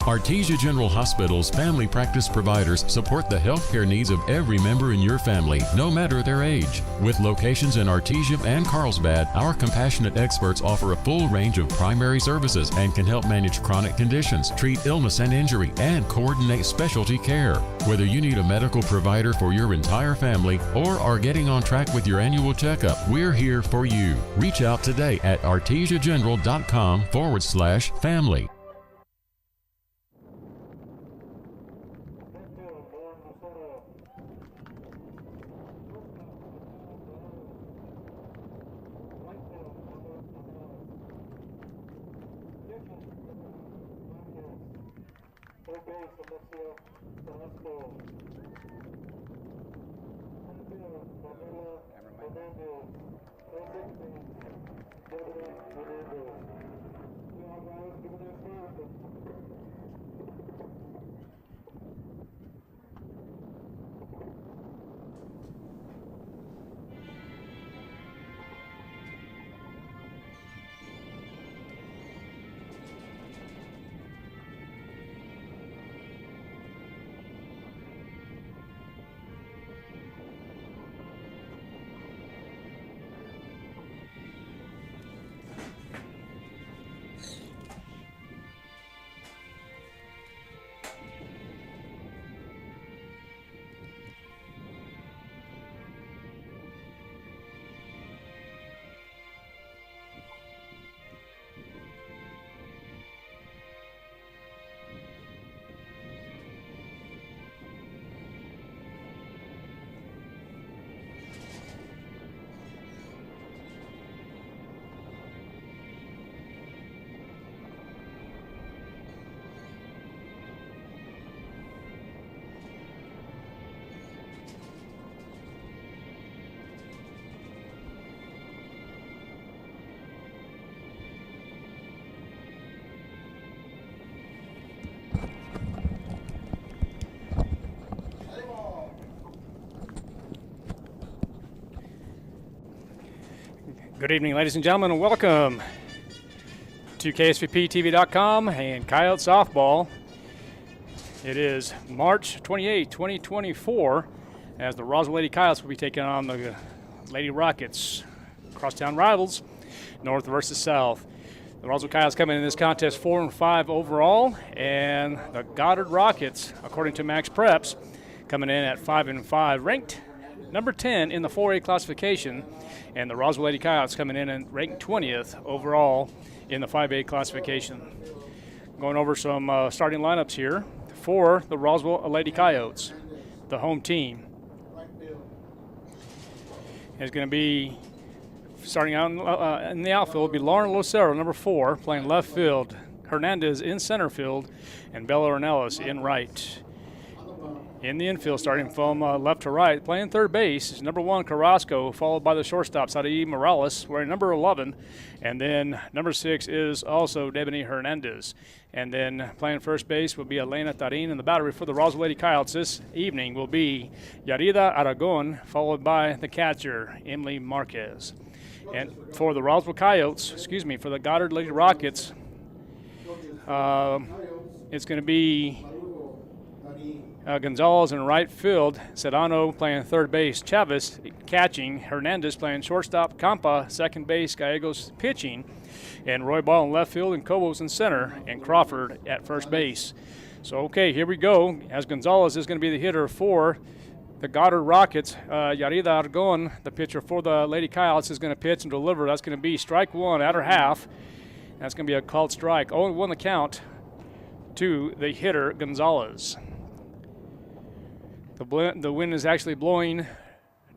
Artesia General Hospital's family practice providers support the healthcare needs of every member in your family, no matter their age. With locations in Artesia and Carlsbad, our compassionate experts offer a full range of primary services and can help manage chronic conditions, treat illness and injury, and coordinate specialty care. Whether you need a medical provider for your entire family or are getting on track with your annual checkup, we're here for you. Reach out today at artesiageneral.com/family. Good evening, ladies and gentlemen, and welcome to KSVPTV.com and Coyote Softball. It is March 28, 2024, as the Roswell Lady Coyotes will be taking on the Lady Rockets, crosstown rivals, North versus South. The Roswell Coyotes coming in this contest 4-5 overall, and the Goddard Rockets, according to Max Preps, coming in at 5-5, ranked number 10 in the 4A classification, and the Roswell Lady Coyotes coming in and ranked 20th overall in the 5A classification. Going over some starting lineups here for the Roswell Lady Coyotes, the home team. Is going to be starting out in the outfield will be Lauren Lucero, number 4, playing left field. Hernandez in center field, and Bella Ornelas in right. In the infield, starting from left to right, playing third base is number 1, Carrasco, followed by the shortstop, Saudi Morales, wearing number 11. And then number 6 is also Debony Hernandez. And then playing first base will be Elena Tarin, and the battery for the Roswell Lady Coyotes this evening will be Yarida Aragon, followed by the catcher, Emily Marquez. And for the Roswell Coyotes, for the Goddard Lady Rockets, it's going to be Gonzalez in right field, Sedano playing third base, Chavez catching, Hernandez playing shortstop, Campa second base, Gallegos pitching, and Roy Ball in left field, and Cobos in center, and Crawford at first base. So, okay, here we go, as Gonzalez is going to be the hitter for the Goddard Rockets. Yarida Argon, the pitcher for the Lady Coyotes, is going to pitch and deliver. That's going to be strike 1 at her half. That's going to be a called strike. 0-1 the count to the hitter, Gonzalez. The wind is actually blowing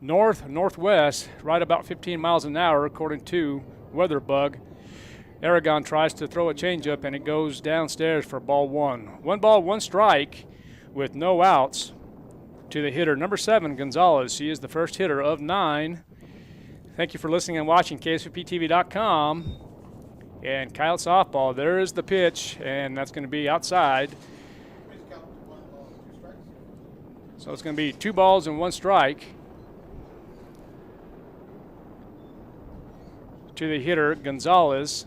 north-northwest, right about 15 miles an hour, according to WeatherBug. Aragon tries to throw a changeup, and it goes downstairs for ball 1. 1 ball, 1 strike with no outs to the hitter, number 7, Gonzalez. She is the first hitter of 9. Thank you for listening and watching KSVPTV.com and Coyote Softball. There is the pitch, and that's going to be outside. So it's going to be 2 balls and 1 strike to the hitter, Gonzalez.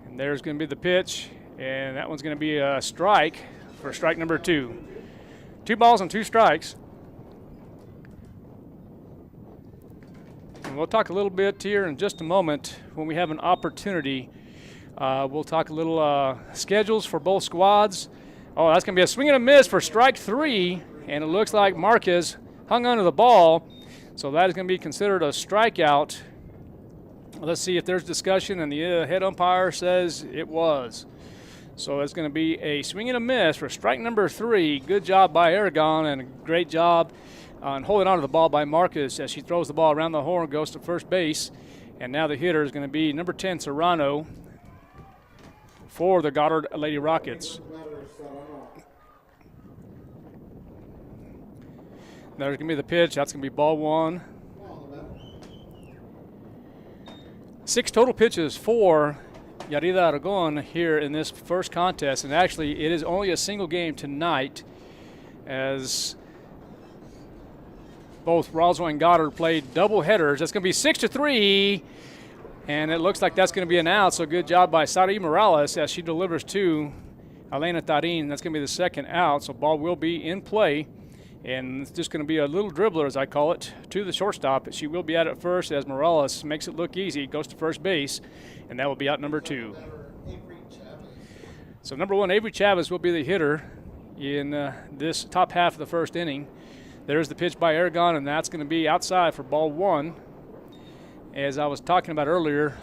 And there's going to be the pitch, and that one's going to be a strike for strike number 2. 2 balls and 2 strikes. And we'll talk a little bit here in just a moment when we have an opportunity. We'll talk a little schedules for both squads. Oh, that's going to be a swing and a miss for strike 3, and it looks like Marquez hung onto the ball, so that is going to be considered a strikeout. Let's see if there's discussion, and the head umpire says it was. So it's going to be a swing and a miss for strike number 3. Good job by Aragon, and a great job on holding onto the ball by Marquez as she throws the ball around the horn, goes to first base. And now the hitter is going to be number 10, Serrano, for the Goddard Lady Rockets. There's going to be the pitch. That's going to be ball 1. 6 total pitches for Yarida Aragon here in this first contest. And actually, it is only a single game tonight as both Roswell and Goddard played double headers. That's going to be 6-3. And it looks like that's going to be an out. So good job by Sari Morales as she delivers to Elena Tarin. That's going to be the second out. So ball will be in play. And it's just going to be a little dribbler, as I call it, to the shortstop. She will be out at first as Morales makes it look easy, goes to first base, and that will be out number 2. So number 1, Avery Chavez will be the hitter in this top half of the first inning. There's the pitch by Aragon, and that's going to be outside for ball 1. As I was talking about earlier,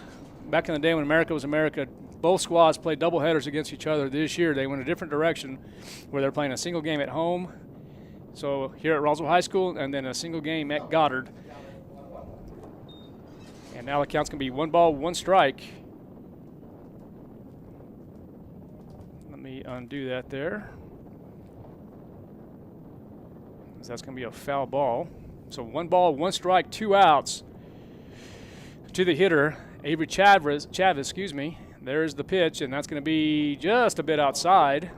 back in the day when America was America, both squads played doubleheaders against each other. This year they went a different direction where they're playing a single game at home. So here at Roswell High School, and then a single game at Goddard. And now the count's going to be 1 ball, 1 strike. Let me undo that there. That's going to be a foul ball. So 1 ball, 1 strike, 2 outs to the hitter, Avery Chavez, excuse me. There's the pitch, and that's going to be just a bit outside.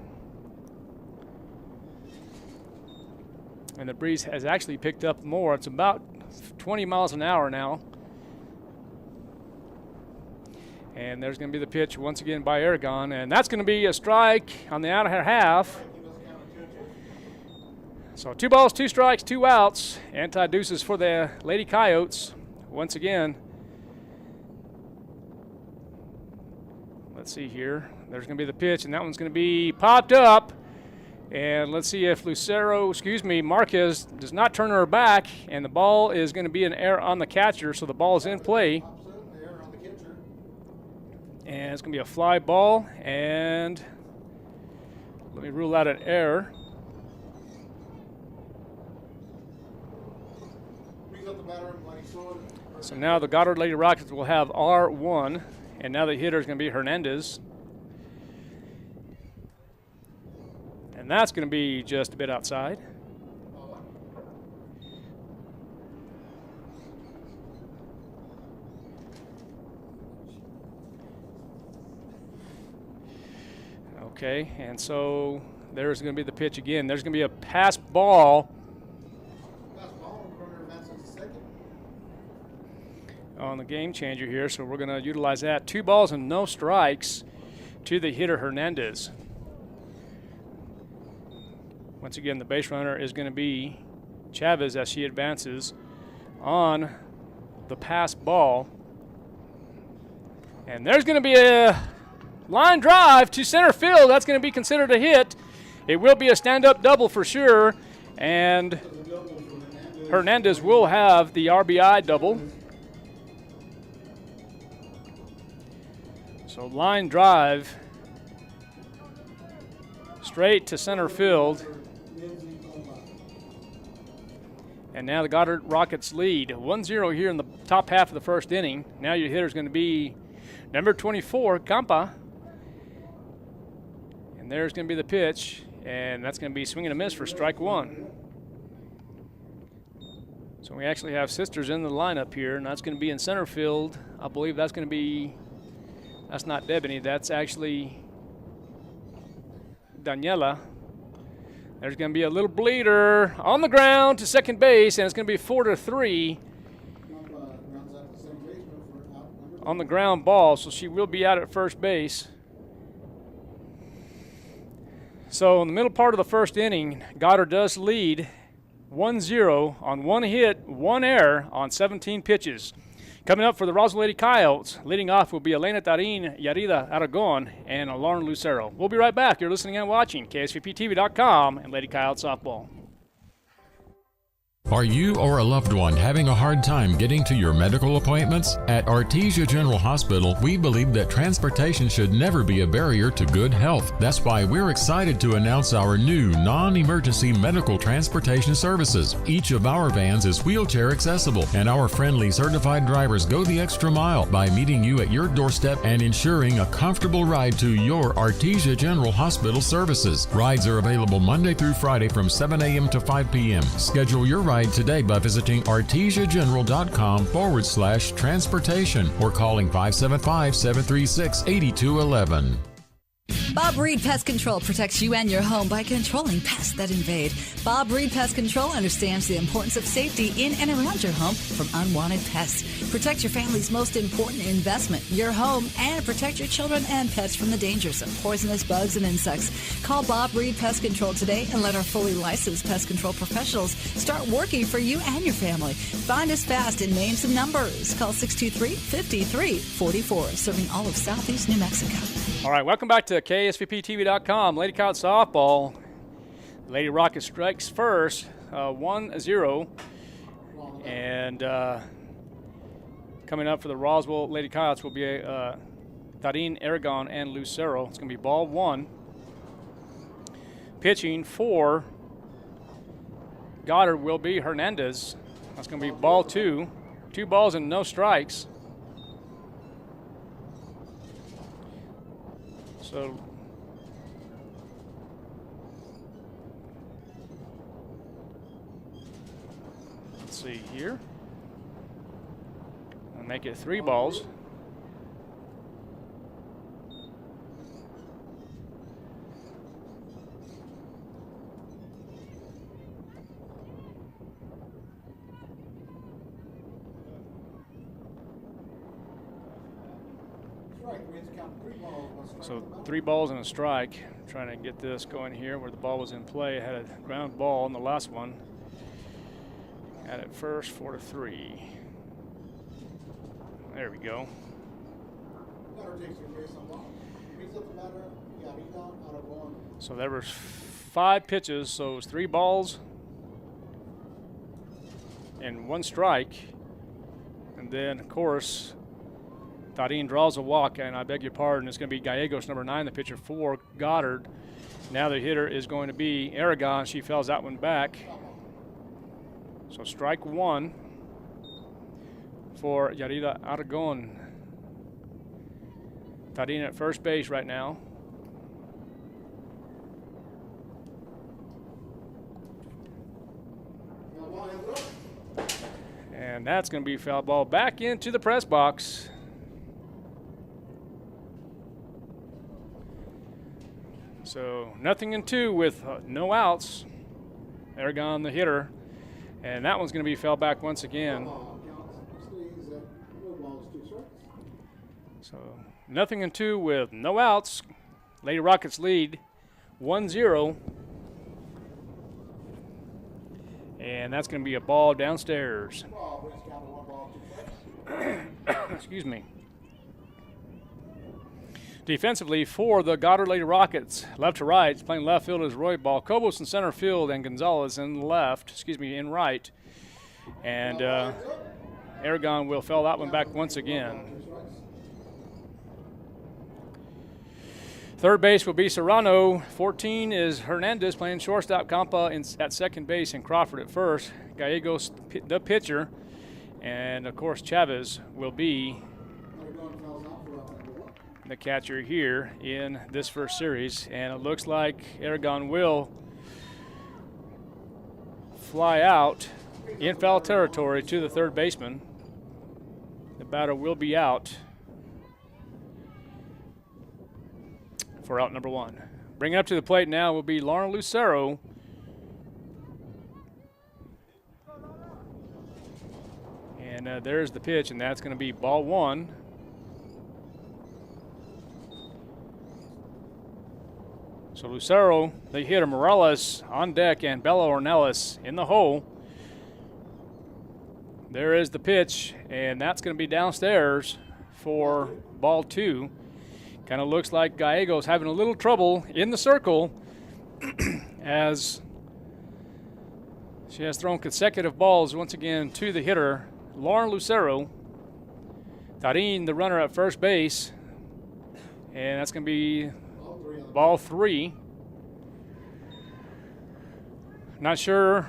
And the breeze has actually picked up more. It's about 20 miles an hour now. And there's going to be the pitch once again by Aragon. And that's going to be a strike on the outer half. So 2 balls, 2 strikes, 2 outs. Anti-deuces for the Lady Coyotes once again. Let's see here. There's going to be the pitch, and that one's going to be popped up. And let's see if Marquez does not turn her back, and the ball is going to be an error on the catcher, so the ball is in play. And it's going to be a fly ball, and let me rule out an error. So now the Goddard Lady Rockets will have R1, and now the hitter is going to be Hernandez. And that's going to be just a bit outside. Okay, and so there's going to be the pitch again. There's going to be a pass ball on the game changer here, so we're going to utilize that. 2 balls and no strikes to the hitter Hernandez. Once again, the base runner is going to be Chavez as she advances on the pass ball. And there's going to be a line drive to center field. That's going to be considered a hit. It will be a stand-up double for sure, and Hernandez will have the RBI double. So line drive straight to center field. And now the Goddard Rockets lead 1-0 here in the top half of the first inning. Now your hitter is going to be number 24, Campa. And there's going to be the pitch, and that's going to be swing and a miss for strike 1. So we actually have sisters in the lineup here, and that's going to be in center field. I believe that's going to be, that's not Debony, that's actually Daniela. There's going to be a little bleeder on the ground to second base, and it's going to be 4-3 on the ground ball, so she will be out at first base. So in the middle part of the first inning, Goddard does lead 1-0 on one hit, one error on 17 pitches. Coming up for the Roswell Lady Coyotes, leading off will be Elena Tarin, Yarida Aragon, and Lauren Lucero. We'll be right back. You're listening and watching KSVPTV.com and Lady Coyote Softball. Are you or a loved one having a hard time getting to your medical appointments? At Artesia General Hospital, we believe that transportation should never be a barrier to good health. That's why we're excited to announce our new non-emergency medical transportation services. Each of our vans is wheelchair accessible, and our friendly certified drivers go the extra mile by meeting you at your doorstep and ensuring a comfortable ride to your Artesia General Hospital services. Rides are available Monday through Friday from 7 a.m. to 5 p.m. Schedule your ride today by visiting artesiageneral.com/transportation or calling 575-736-8211. Bob Reed Pest Control protects you and your home by controlling pests that invade. Bob Reed Pest Control understands the importance of safety in and around your home from unwanted pests. Protect your family's most important investment, your home, and protect your children and pets from the dangers of poisonous bugs and insects. Call Bob Reed Pest Control today and let our fully licensed pest control professionals start working for you and your family. Find us fast in names and numbers. Call 623-5344, serving all of Southeast New Mexico. All right, welcome back to KSVPTV.com. Lady Coyote Softball. Lady Rocket strikes first, 1-0. And coming up for the Roswell Lady Coyotes will be Tarin, Aragon, and Lucero. It's going to be ball one. Pitching for Goddard will be Hernandez. That's going to be ball two. 2 balls and no strikes. So let's see here. I'll make it 3 balls. So 3 balls and a strike. Trying to get this going here where the ball was in play. Had a ground ball in the last one. Had it first, 4-3. There we go. So there were 5 pitches, so it was 3 balls and 1 strike. And then, of course, Tarin draws a walk, and I beg your pardon, it's going to be Gallegos, number 9, the pitcher for Goddard. Now the hitter is going to be Aragon. She fouls that one back. So strike 1 for Yarida Aragon. Tarin at first base right now. And that's going to be a foul ball back into the press box. So 0-2 with no outs. Aragon the hitter. And that one's going to be fouled back once again. So 0-2 with no outs. Lady Rockets lead 1-0. And that's going to be a ball downstairs. Excuse me. Defensively for the Goddard Lady Rockets, left to right, playing left field is Roy Ball. Cobos in center field and Gonzalez in right. And Aragon will foul that one back once again. Third base will be Serrano. 14 is Hernandez playing shortstop. Campa at second base and Crawford at first. Gallegos the pitcher. And, of course, Chavez will be the catcher here in this first series. And it looks like Aragon will fly out in foul territory to the third baseman. The batter will be out for out number 1. Bringing up to the plate now will be Lauren Lucero. And there's the pitch, and that's going to be ball 1. So Lucero, the hitter, Morales on deck, and Bella Ornelas in the hole. There is the pitch, and that's going to be downstairs for ball 2. Kind of looks like Gallegos having a little trouble in the circle as she has thrown consecutive balls once again to the hitter, Lauren Lucero. Tarin, the runner at first base, and that's going to be ball 3. Not sure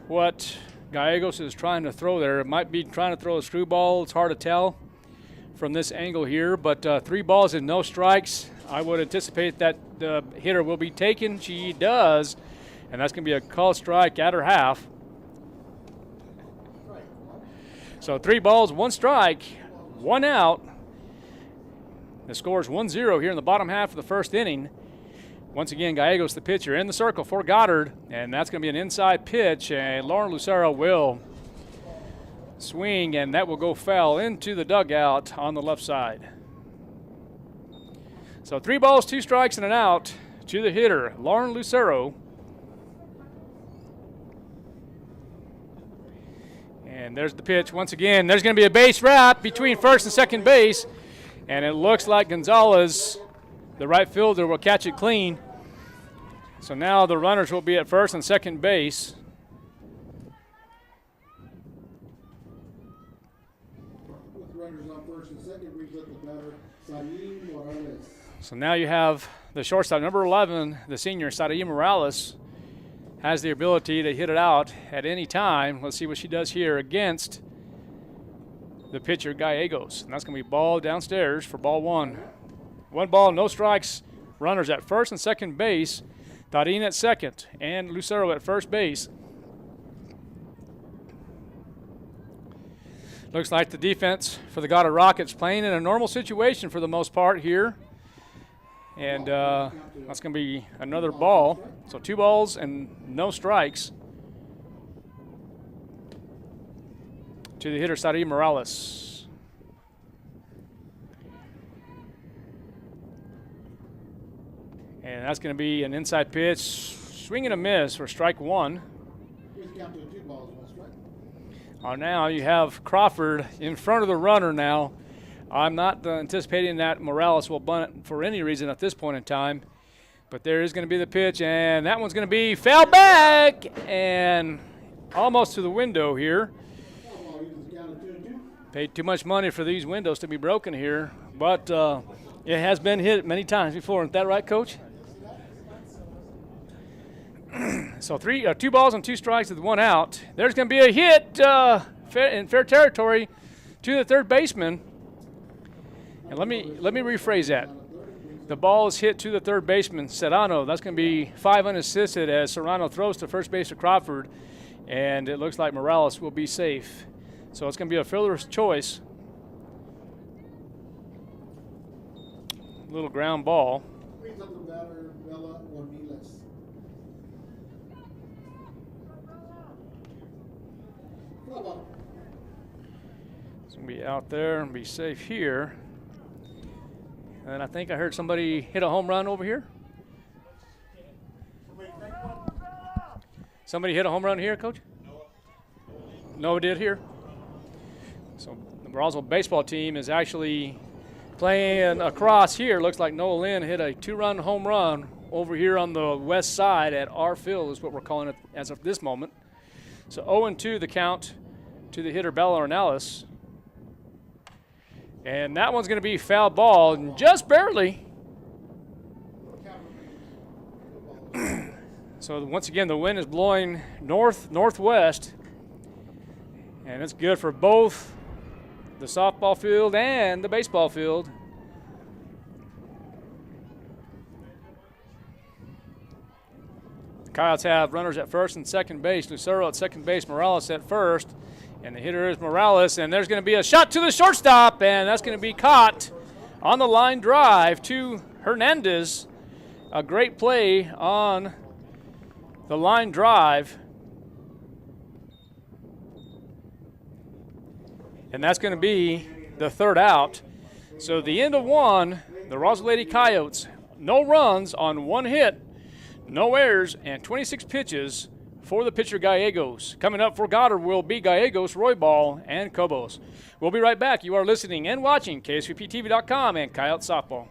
what Gallegos is trying to throw there. It might be trying to throw a screwball. It's hard to tell from this angle here, but 3 balls and no strikes. I would anticipate that the hitter will be taken. She does, and that's going to be a called strike at her half. So 3 balls, 1 strike, 1 out. The score is 1-0 here in the bottom half of the first inning. Once again, Gallegos, the pitcher, in the circle for Goddard, and that's going to be an inside pitch, and Lauren Lucero will swing, and that will go foul into the dugout on the left side. So 3 balls, 2 strikes, and an out to the hitter, Lauren Lucero. And there's the pitch once again. There's going to be a base wrap between first and second base, and it looks like Gonzalez, the right fielder, will catch it clean. So now the runners will be at first and second base. With runners on first and second, brings up the batter, Salim Morales. So now you have the shortstop, number 11, the senior, Sadia Morales, has the ability to hit it out at any time. Let's see what she does here against the pitcher, Gallegos. And that's going to be ball downstairs for ball 1. 1 ball, no strikes. Runners at first and second base. Tarin at second and Lucero at first base. Looks like the defense for the Goddard Rockets playing in a normal situation for the most part here. And that's going to be another ball. So 2 balls and no strikes to the hitter, Sadia Morales. And that's going to be an inside pitch, swing and a miss for strike 1. Now you have Crawford in front of the runner now. I'm not anticipating that Morales will bunt for any reason at this point in time. But there is going to be the pitch, and that one's going to be foul back and almost to the window here. Paid too much money for these windows to be broken here, but it has been hit many times before. Isn't that right, Coach? So 2 balls and 2 strikes with 1 out. There's going to be a hit in fair territory to the third baseman. And let me rephrase that. The ball is hit to the third baseman, Serrano. That's going to be 5 unassisted as Serrano throws to first base to Crawford, and it looks like Morales will be safe. So it's going to be a fielder's choice. Little ground ball. It's going to be out there and be safe here. And I think I heard somebody hit a home run over here. Somebody hit a home run here, Coach? No, it did here. So the Roswell baseball team is actually playing across here. Looks like Noah Lynn hit a 2-run home run over here on the west side at our field is what we're calling it as of this moment. So 0-2 the count to the hitter, Bella Ornelas. And that one's going to be foul ball, and just barely. So once again, the wind is blowing northwest, and it's good for both the softball field and the baseball field. The Coyotes have runners at first and second base. Lucero at second base, Morales at first. And the hitter is Morales, and there's going to be a shot to the shortstop, and that's going to be caught on the line drive to Hernandez. A great play on the line drive. And that's going to be the third out. So the end of 1, the Roswell Lady Coyotes, no runs on 1 hit, no errors, and 26 pitches for the pitcher Gallegos. Coming up for Goddard will be Gallegos, Roybal, and Cobos. We'll be right back. You are listening and watching KSVPTV.com and Coyote Softball.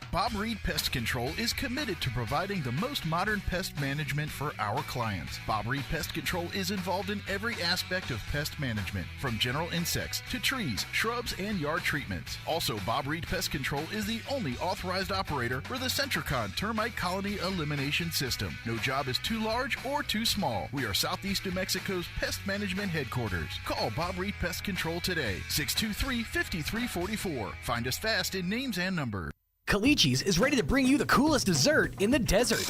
Bob Reed Pest Control is committed to providing the most modern pest management for our clients. Bob Reed Pest Control is involved in every aspect of pest management, from general insects to trees, shrubs, and yard treatments. Also, Bob Reed Pest Control is the only authorized operator for the Centricon Termite Colony Elimination System. No job is too large or too small. We are Southeast New Mexico's pest management headquarters. Call Bob Reed Pest Control today, 623-5344. Find us fast in names and numbers. Calici's is ready to bring you the coolest dessert in the desert.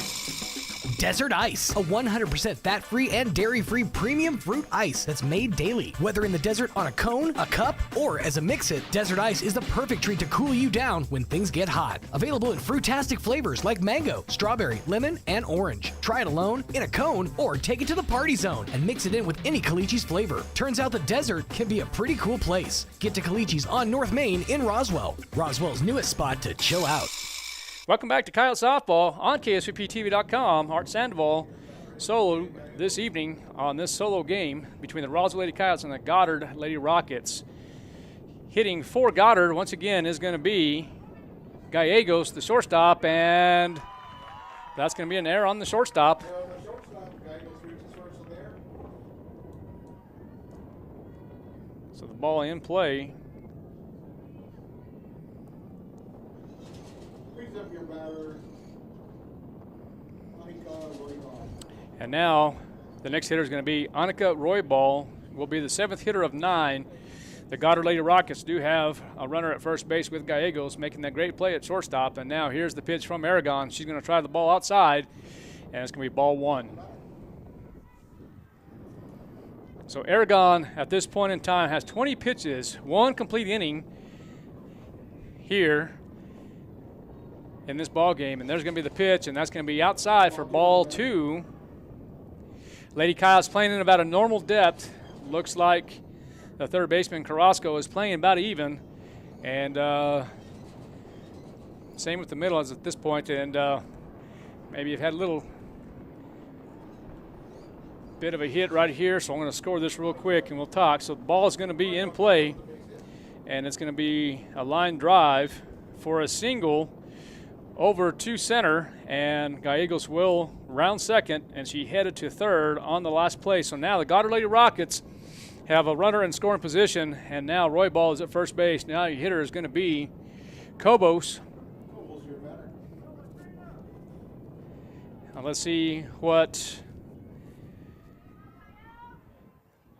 Desert Ice, a 100% fat-free and dairy-free premium fruit ice that's made daily. Whether in the desert on a cone, a cup, or as a mix-it, Desert Ice is the perfect treat to cool you down when things get hot. Available in fruitastic flavors like mango, strawberry, lemon, and orange. Try it alone, in a cone, or take it to the party zone and mix it in with any Calici's flavor. Turns out the desert can be a pretty cool place. Get to Calici's on North Main in Roswell, Roswell's newest spot to chill out. Welcome back to Coyote Softball on KSVPTV.com. Art Sandoval solo this evening on this solo game between the Roswell Lady Coyotes and the Goddard Lady Rockets. Hitting for Goddard once again is going to be Gallegos, the shortstop, and that's going to be an error on the shortstop. So the ball in play. And now the next hitter is going to be Annika Roybal, will be the 7th hitter of 9. The Goddard Lady Rockets do have a runner at first base with Gallegos making that great play at shortstop. And now here's the pitch from Aragon. She's going to try the ball outside, and it's going to be ball 1. So Aragon at this point in time has 20 pitches, 1 complete inning here in this ball game, and there's going to be the pitch, and that's going to be outside for ball 2. Lady Coyotes playing in about a normal depth. Looks like the third baseman Carrasco is playing about even, and same with the middle as at this point. And maybe you've had a little bit of a hit right here, so I'm going to score this real quick and we'll talk. So the ball is going to be in play, and it's going to be a line drive for a single over to center, and Gallegos will round second, and she headed to third on the last play. So now the Goddard Lady Rockets have a runner in scoring position, and now Roybal is at first base. Now your hitter is going to be Cobos. Now let's see what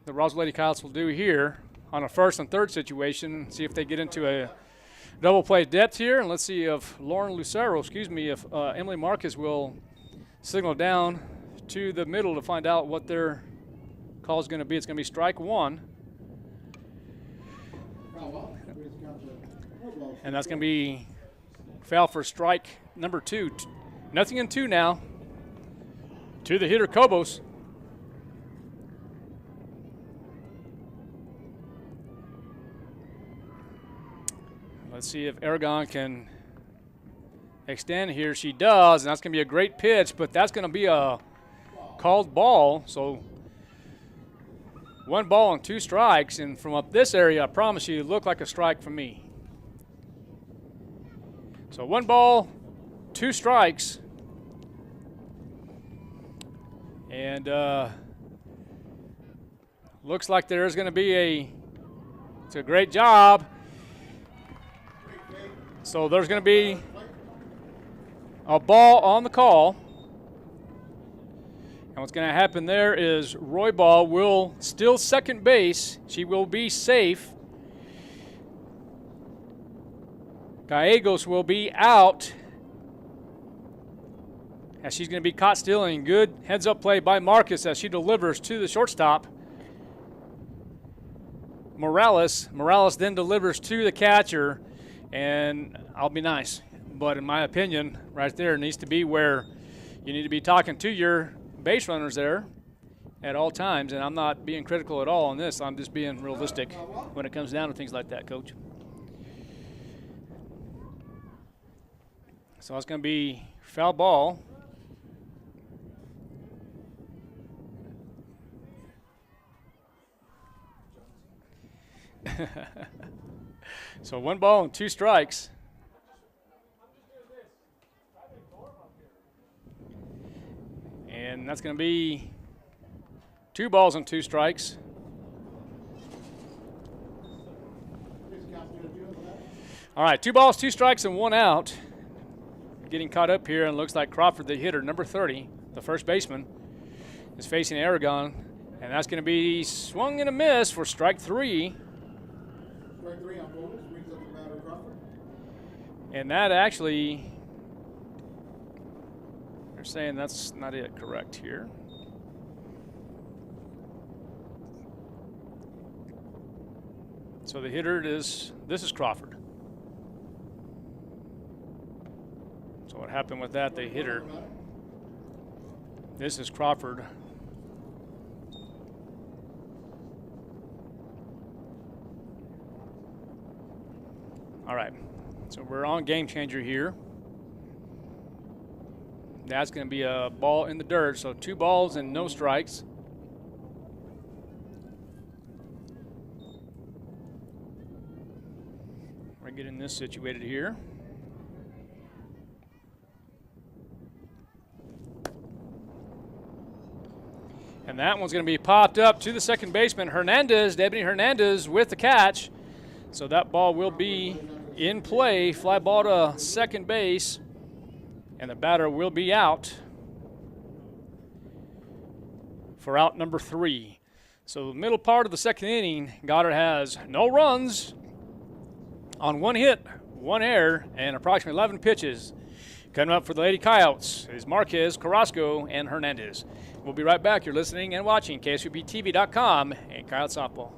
the Roswell Lady Coyotes will do here on a first and third situation, see if they get into a double play depth here, and let's see if if Emily Marcus will signal down to the middle to find out what their call is going to be. It's going to be strike 1. And that's going to be foul for strike number 2. Nothing in 2 now to the hitter Cobos. Let's see if Aragon can extend here. She does, and that's going to be a great pitch, but that's going to be a called ball. So 1 ball and 2 strikes, and from up this area, I promise you, it looked like a strike for me. So 1 ball, 2 strikes, and looks like there's going to be it's a great job. So there's going to be a ball on the call. And what's going to happen there is Roybal will still second base. She will be safe. Gallegos will be out, as she's going to be caught stealing. Good heads-up play by Marcus as she delivers to the shortstop. Morales then delivers to the catcher. And I'll be nice, but in my opinion, right there needs to be where you need to be talking to your base runners there at all times. And I'm not being critical at all on this. I'm just being realistic when it comes down to things like that, Coach. So it's going to be foul ball So 1 ball and 2 strikes. And that's going to be 2 balls and 2 strikes. All right, 2 balls, 2 strikes, and 1 out. Getting caught up here, and looks like Crawford, the hitter, number 30, the first baseman, is facing Aragon, and that's going to be swung and a miss for strike 3. Strike 3 on balls, brings up the batter, Crawford. And that actually, they're saying that's not it correct here. So the hitter this is Crawford. So what happened with that, the hitter, this is Crawford. All right, so we're on game changer here. That's going to be a ball in the dirt, so 2 balls and no strikes. We're getting this situated here. And that one's going to be popped up to the second baseman, Hernandez, Deputy Hernandez with the catch. So that ball will be in play, fly ball to second base, and the batter will be out for out number 3. So the middle part of the second inning, Goddard has no runs on 1 hit, 1 error, and approximately 11 pitches. Coming up for the Lady Coyotes is Marquez, Carrasco, and Hernandez. We'll be right back. You're listening and watching KSVPTV.com and Coyote Softball.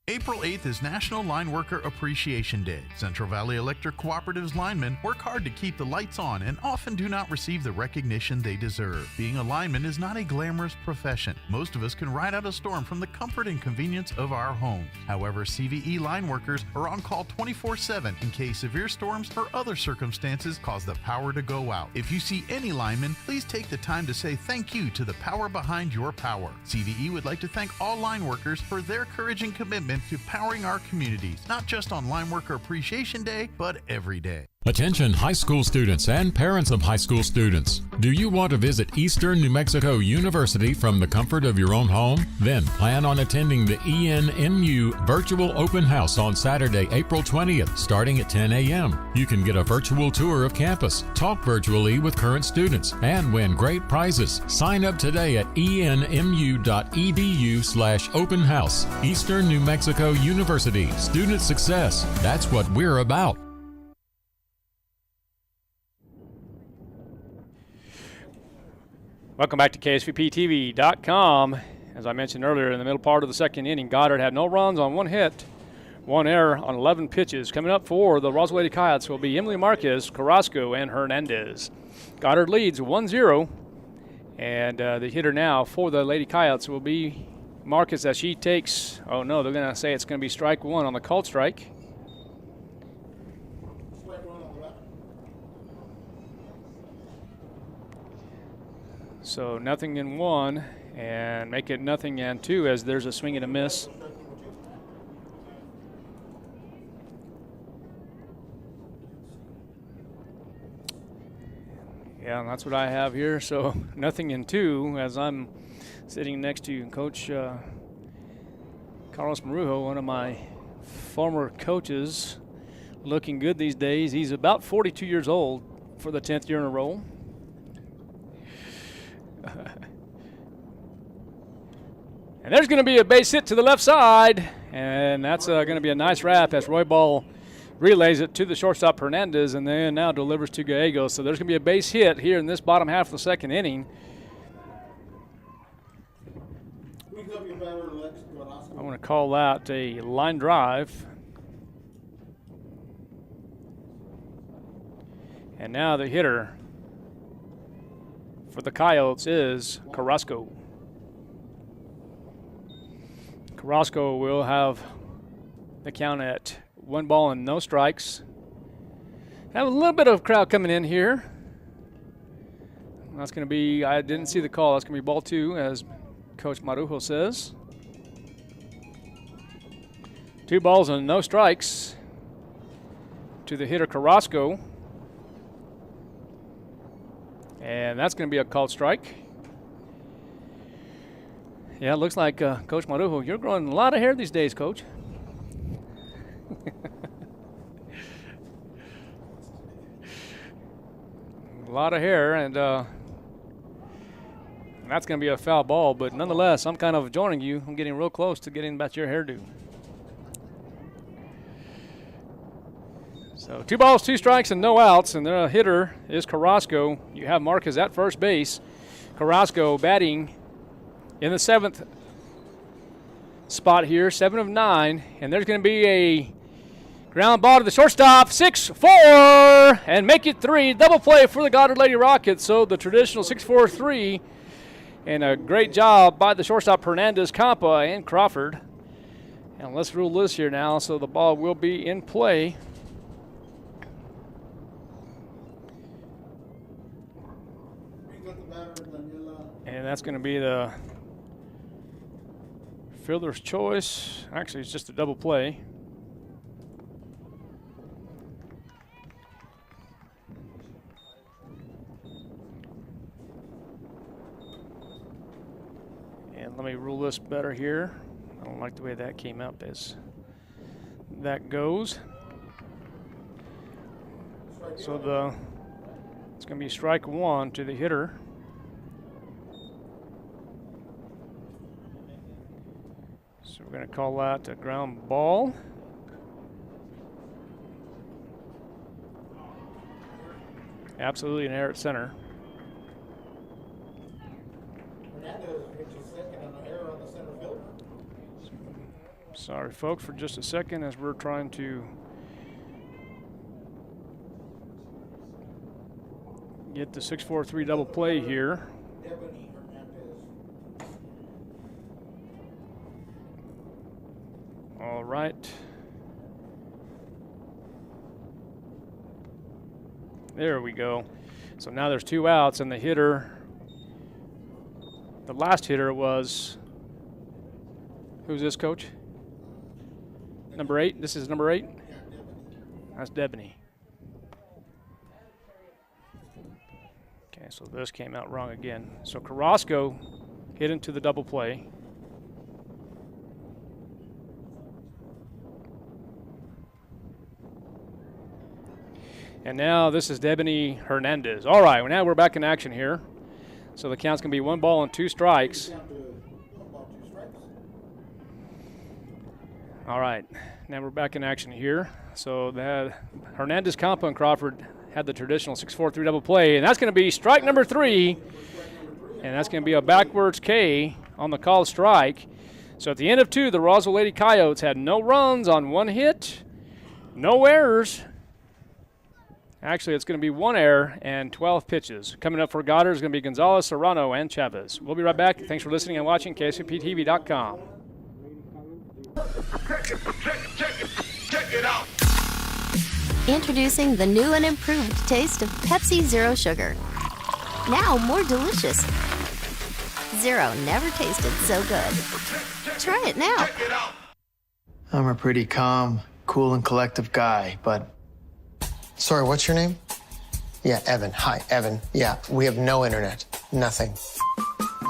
April 8th is National Line Worker Appreciation Day. Central Valley Electric Cooperative's linemen work hard to keep the lights on and often do not receive the recognition they deserve. Being a lineman is not a glamorous profession. Most of us can ride out a storm from the comfort and convenience of our homes. However, CVE line workers are on call 24/7 in case severe storms or other circumstances cause the power to go out. If you see any lineman, please take the time to say thank you to the power behind your power. CVE would like to thank all line workers for their courage and commitment to powering our communities, not just on Line Worker Appreciation Day, but every day. Attention high school students and parents of high school students. Do you want to visit Eastern New Mexico University from the comfort of your own home? Then plan on attending the ENMU Virtual Open House on Saturday, April 20th, starting at 10 a.m. You can get a virtual tour of campus, talk virtually with current students, and win great prizes. Sign up today at enmu.edu/open house. Eastern New Mexico University. Student success. That's what we're about. Welcome back to KSVPTV.com. As I mentioned earlier, in the middle part of the second inning, Goddard had no runs on 1 hit, 1 error on 11 pitches. Coming up for the Roswell Lady Coyotes will be Emily Marquez, Carrasco, and Hernandez. Goddard leads 1-0, and the hitter now for the Lady Coyotes will be Marquez as she takes, oh no, they're going to say it's going to be strike 1 on the called strike. So nothing in 1, and make it nothing and 2 as there's a swing and a miss. Yeah, that's what I have here. So nothing in 2 as I'm sitting next to Coach Carlos Marujo, one of my former coaches, looking good these days. He's about 42 years old for the 10th year in a row. And there's going to be a base hit to the left side, and that's going to be a nice wrap as Roy Ball relays it to the shortstop Hernandez, and then now delivers to Gallegos. So there's going to be a base hit here in this bottom half of the second inning. I'm going to call that a line drive. And now the hitter for the Coyotes is Carrasco. Carrasco will have the count at 1 ball and no strikes. Have a little bit of crowd coming in here. That's going to be, I didn't see the call, that's going to be ball 2, as Coach Marujo says. 2 balls and no strikes to the hitter Carrasco. And that's going to be a called strike. Yeah, it looks like Coach Marujo, you're growing a lot of hair these days, Coach. A lot of hair, and that's going to be a foul ball. But nonetheless, I'm kind of joining you. I'm getting real close to getting back your hairdo. So 2 balls, 2 strikes, and no outs. And the hitter is Carrasco. You have Marquez at first base. Carrasco batting in the 7th spot here, 7 of 9. And there's going to be a ground ball to the shortstop, 6-4, and make it 3. Double play for the Goddard Lady Rockets. So the traditional 6-4-3, and a great job by the shortstop Hernandez, Campa, and Crawford. And let's rule this here now, so the ball will be in play. And that's going to be the fielder's choice. Actually, it's just a double play. And let me rule this better here. I don't like the way that came up as that goes. So it's going to be strike 1 to the hitter. So we're going to call that a ground ball. Absolutely an error at center. Sorry, folks, for just a second as we're trying to get the 6-4-3 double play here. All right. There we go. So now there's 2 outs, and the hitter, the last hitter was, who's this, Coach? Number 8. This is number 8? That's Debony. Okay, so this came out wrong again. So Carrasco hit into the double play. And now this is Debony Hernandez. All right, well, now we're back in action here. So the count's going to be 1 ball and 2 strikes. All right, now we're back in action here. So Hernandez, Campa, and Crawford had the traditional 6-4-3 double play, and that's going to be strike number 3, and that's going to be a backwards K on the called strike. So at the end of 2, the Roswell Lady Coyotes had no runs on 1 hit, no errors. Actually, it's going to be 1 error and 12 pitches. Coming up for Goddard is going to be Gonzalez, Serrano, and Chavez. We'll be right back. Thanks for listening and watching KSVPTV.com. Check it out. Introducing the new and improved taste of Pepsi Zero Sugar. Now more delicious. Zero never tasted so good. Try it now. I'm a pretty calm, cool, and collective guy, but... Sorry, what's your name? Yeah, Evan. Hi, Evan. Yeah, we have no internet. Nothing.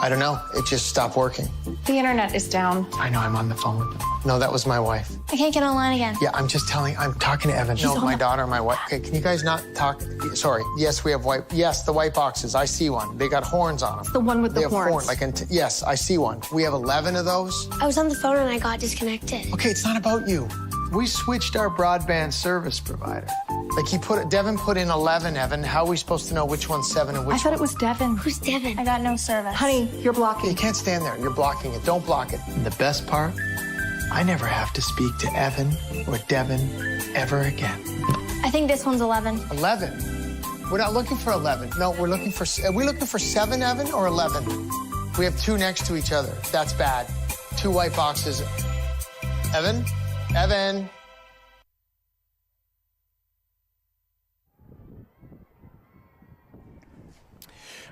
I don't know. It just stopped working. The internet is down. I know, I'm on the phone with them. No, that was my wife. I can't get online again. Yeah, I'm talking to Evan. No, my daughter, my wife. Okay, can you guys not talk? Sorry. Yes, we have the white boxes. I see one. They got horns on them. The one with the horns. Yes, I see one. We have 11 of those. I was on the phone and I got disconnected. Okay, it's not about you. We switched our broadband service provider. Devin put in 11, Evan. How are we supposed to know which one's 7 and which one? I thought it was Devin. Who's Devin? I got no service. Honey, you're blocking. You can't stand there. You're blocking it. Don't block it. And the best part, I never have to speak to Evan or Devin ever again. I think this one's 11. 11? We're not looking for 11. No, are we looking for 7, Evan, or 11? We have 2 next to each other. That's bad. 2 white boxes. Evan? Evan?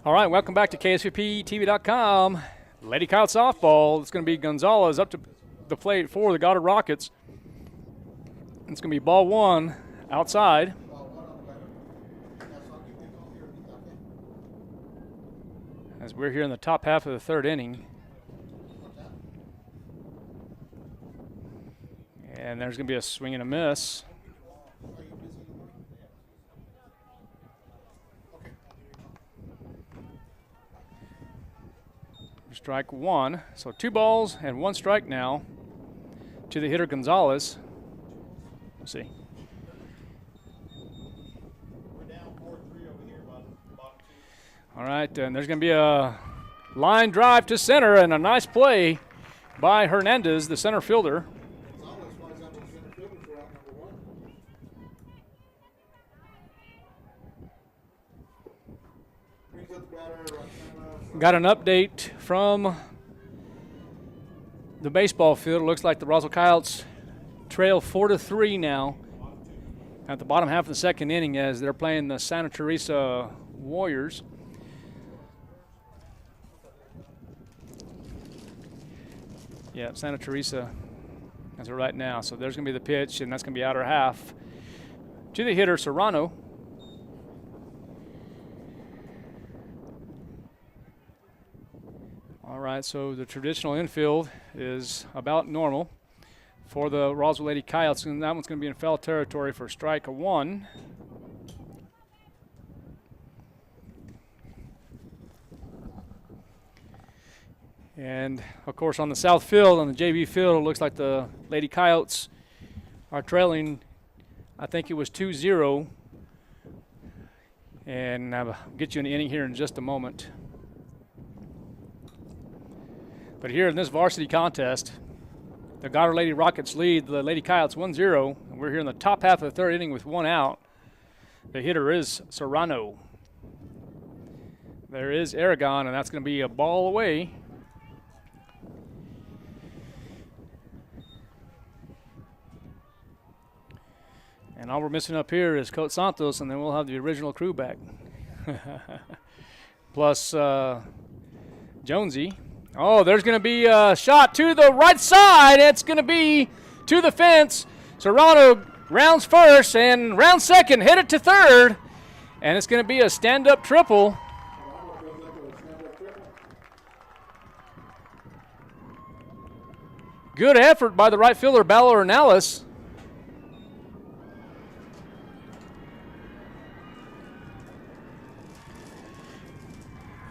All right, welcome back to KSVPTV.com. Lady Coyote softball. It's going to be Gonzalez up to the plate for the Goddard Rockets. It's going to be ball one outside. As we're here in the top half of the third inning. And there's going to be a swing and a miss. Strike one. So 2 balls and 1 strike now to the hitter Gonzalez. We'll see. All right, and there's going to be a line drive to center and a nice play by Hernandez, the center fielder. Got an update from the baseball field. It looks like the Roswell Coyotes trail 4-3 now at the bottom half of the second inning as they're playing the Santa Teresa Warriors. Yeah, Santa Teresa as of right now. So there's going to be the pitch, and that's going to be outer half to the hitter Serrano. All right, so the traditional infield is about normal for the Roswell Lady Coyotes, and that one's going to be in foul territory for strike one. And, of course, on the south field, on the JV field, it looks like the Lady Coyotes are trailing, I think it was 2-0. And I'll get you an inning here in just a moment. But here in this varsity contest, the Goddard Lady Rockets lead the Lady Coyotes 1-0. And we're here in the top half of the third inning with 1 out. The hitter is Serrano. There is Aragon, and that's going to be a ball away. And all we're missing up here is Coach Santos, and then we'll have the original crew back. Plus Jonesy. Oh, there's going to be a shot to the right side. It's going to be to the fence. Serrano rounds first and rounds second, hit it to third. And it's going to be a stand-up triple. Good effort by the right fielder, Ballard Ornelas.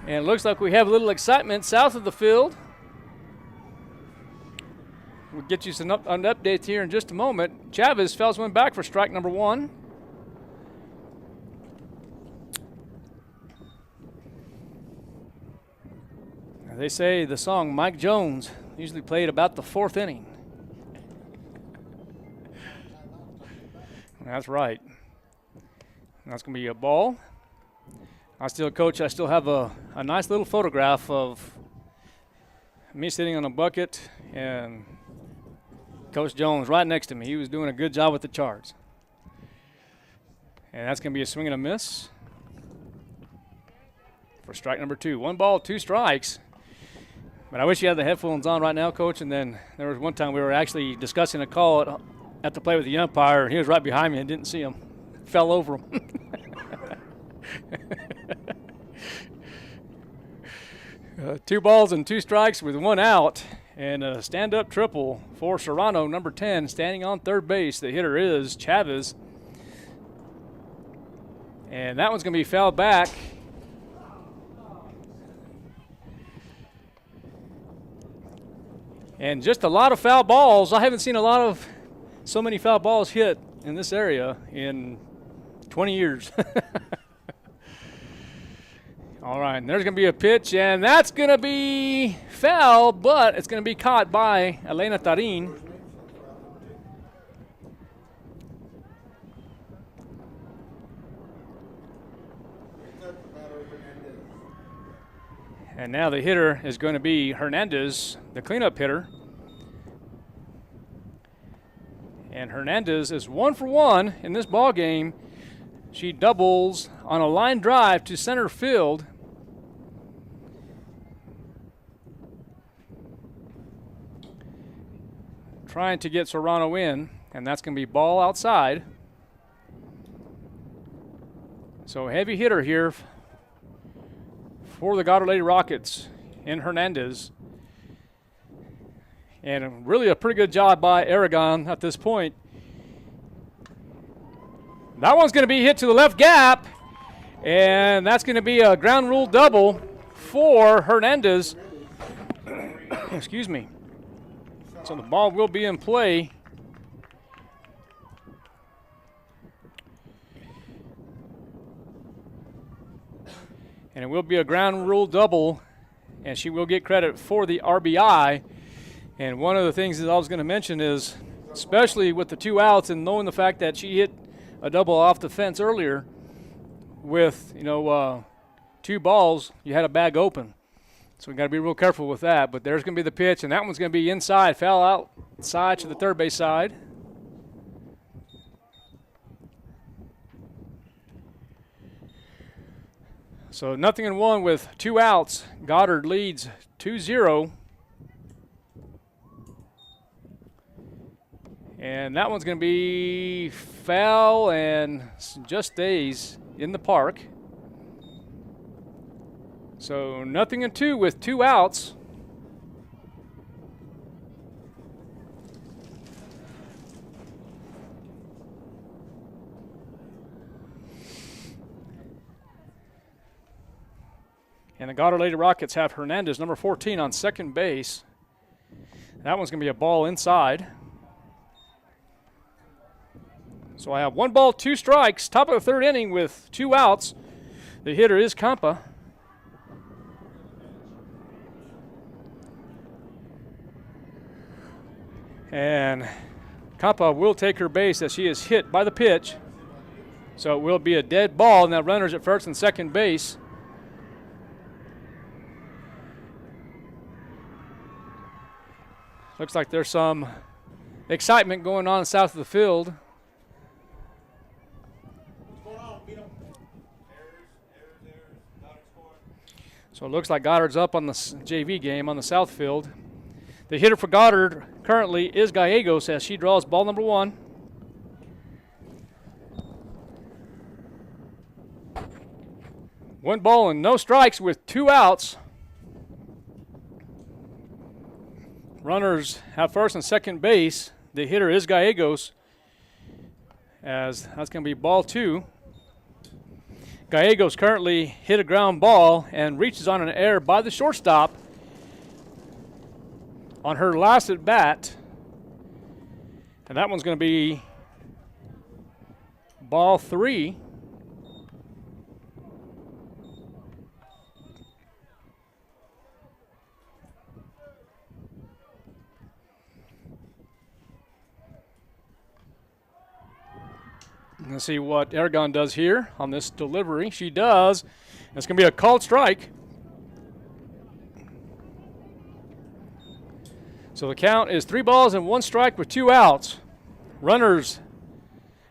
And it looks like we have a little excitement south of the field. We'll get you an update here in just a moment. Chavez fouls one back for strike number one. They say the song Mike Jones usually played about the 4th inning. That's right. That's going to be a ball. I still have a nice little photograph of me sitting on a bucket and Coach Jones right next to me. He was doing a good job with the charts. And that's going to be a swing and a miss for strike number 2. 1 ball, 2 strikes. But I wish you had the headphones on right now, Coach. And then there was one time we were actually discussing a call at the play with the umpire, and he was right behind me and didn't see him. Fell over him. 2 balls and 2 strikes with 1 out, and a stand-up triple for Serrano, number 10, standing on third base. The hitter is Chavez, and that one's going to be fouled back. And just a lot of foul balls. I haven't seen so many foul balls hit in this area in 20 years. All right, and there's going to be a pitch, and that's going to be foul, but it's going to be caught by Elena Tarin. And now the hitter is going to be Hernandez, the cleanup hitter. And Hernandez is 1 for 1 in this ball game. She doubles on a line drive to center field. Trying to get Serrano in and that's going to be ball outside. So heavy hitter here for the Goddard Lady Rockets in Hernandez. And really a pretty good job by Aragon at this point. That one's going to be hit to the left gap, and that's going to be a ground rule double for Hernandez. Excuse me. So the ball will be in play. And it will be a ground rule double, and she will get credit for the RBI. And one of the things that I was going to mention is, especially with the 2 outs and knowing the fact that she hit a double off the fence earlier with, 2 balls, you had a bag open. So we got to be real careful with that. But there's going to be the pitch, and that one's going to be inside, foul outside to the third base side. So 0-1 with 2 outs. Goddard leads 2-0. And that one's going to be foul and just stays in the park. So 0-2 with 2 outs. And the Goddard Lady Rockets have Hernandez, number 14, on second base. That one's going to be a ball inside. So I have 1 ball, 2 strikes, top of the third inning with 2 outs. The hitter is Kampa. And Kampa will take her base as she is hit by the pitch. So it will be a dead ball. Now runners at first and second base. Looks like there's some excitement going on south of the field. So it looks like Goddard's up on the JV game on the south field. The hitter for Goddard currently is Gallegos as she draws ball number 1. One ball and no strikes with 2 outs. Runners have first and second base. The hitter is Gallegos as that's going to be ball 2. Gallegos currently hit a ground ball and reaches on an error by the shortstop on her last at bat. And that one's going to be ball 3. Let's see what Aragon does here on this delivery. She does. It's going to be a called strike. So the count is 3 balls and 1 strike with 2 outs. Runners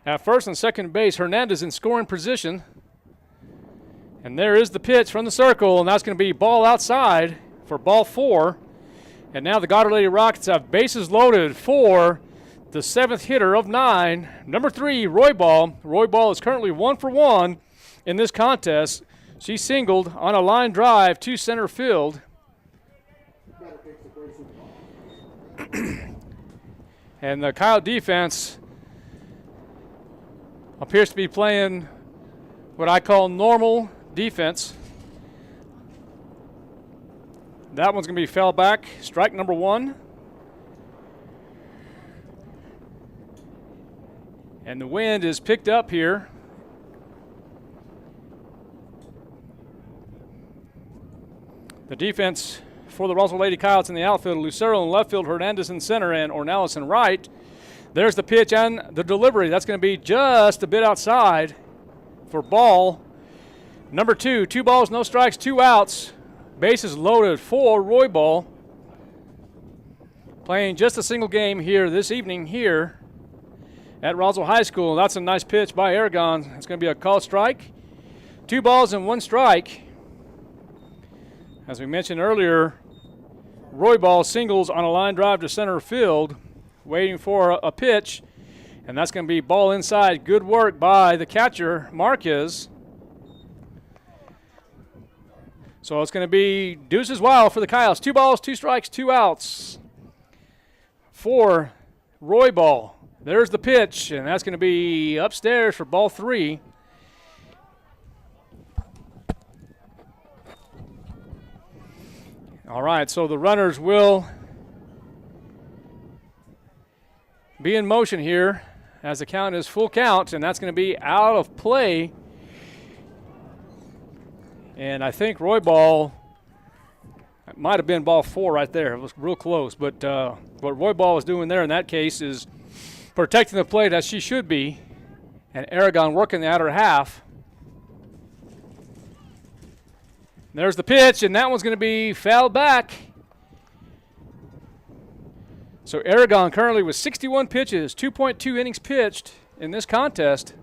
at first and second base. Hernandez in scoring position. And there is the pitch from the circle, and that's going to be ball outside for ball 4. And now the Goddard Lady Rockets have bases loaded for the 7th hitter of 9, number 3, Roybal. Roybal is currently 1 for 1 in this contest. She singled on a line drive to center field. And the Coyote defense appears to be playing what I call normal defense. That one's going to be foul back, strike number 1. And the wind is picked up here. The defense for the Roswell Lady Coyotes in the outfield, Lucero in left field, Hernandez in center, and Ornelas in right. There's the pitch and the delivery. That's going to be just a bit outside for ball number 2. 2 balls, no strikes, 2 outs. Bases loaded for Roybal. Playing just a single game here this evening here at Roswell High School. That's a nice pitch by Aragon. It's going to be a called strike. 2 balls and 1 strike. As we mentioned earlier, Roybal singles on a line drive to center field, waiting for a pitch. And that's going to be ball inside. Good work by the catcher, Marquez. So it's going to be deuces wild for the Coyotes. 2 balls, 2 strikes, 2 outs for Roy Ball. There's the pitch, and that's going to be upstairs for ball 3. All right, so the runners will be in motion here as the count is full count, and that's going to be out of play. And I think Roy Ball, it might have been ball 4 right there. It was real close, but what Roy Ball was doing there in that case is protecting the plate as she should be, and Aragon working the outer half. There's the pitch, and that one's going to be fouled back. So Aragon currently with 61 pitches, 2.2 innings pitched in this contest.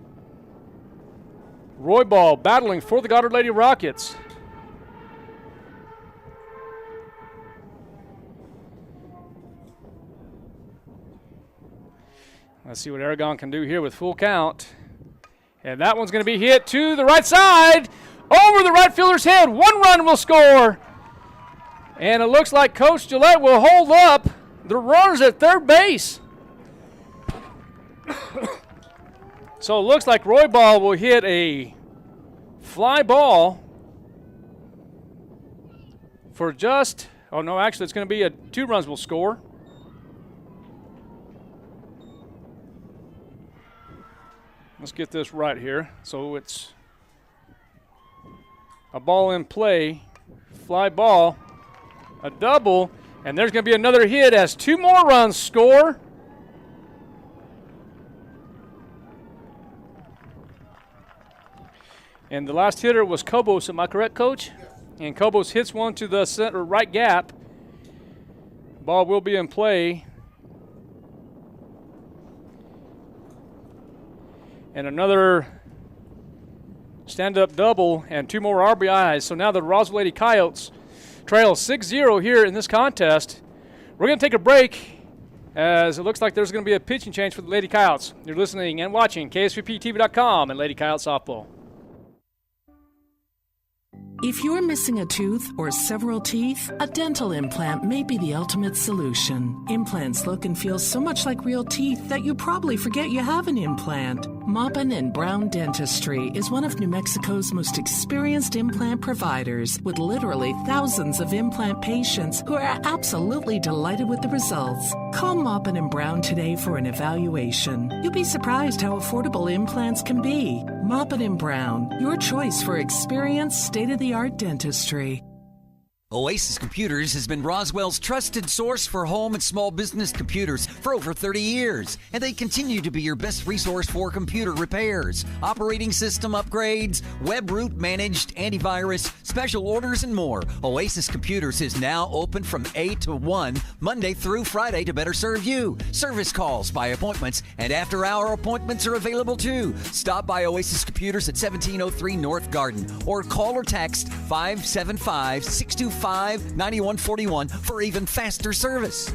Roy Ball battling for the Goddard Lady Rockets. Let's see what Aragon can do here with full count. And that one's going to be hit to the right side. Over the right fielder's head. 1 run will score. And it looks like Coach Gillette will hold up the runners at third base. So it looks like Roy Ball will hit a fly ball for just, oh no, actually it's going to be 2 runs will score. Let's get this right here. So it's a ball in play, fly ball, a double, and there's going to be another hit as 2 more runs score. And the last hitter was Cobos, am I correct, Coach? And Cobos hits one to the center right gap. Ball will be in play. And another stand-up double and 2 more RBIs. So now the Roswell Lady Coyotes trail 6-0 here in this contest. We're going to take a break as it looks like there's going to be a pitching change for the Lady Coyotes. You're listening and watching KSVPTV.com and Lady Coyote Softball. If you're missing a tooth or several teeth, a dental implant may be the ultimate solution. Implants look and feel so much like real teeth that you probably forget you have an implant. Maupin & Brown Dentistry is one of New Mexico's most experienced implant providers, with literally thousands of implant patients who are absolutely delighted with the results. Call Maupin & Brown today for an evaluation. You'll be surprised how affordable implants can be. Maupin & Brown, your choice for experienced, state-of-the-art dentistry. Oasis Computers has been Roswell's trusted source for home and small business computers for over 30 years, and they continue to be your best resource for computer repairs, operating system upgrades, web root managed, antivirus, special orders, and more. Oasis Computers is now open from 8 to 1, Monday through Friday to better serve you. Service calls by appointments and after-hour appointments are available too. Stop by Oasis Computers at 1703 North Garden or call or text 575-625-9141 for even faster service.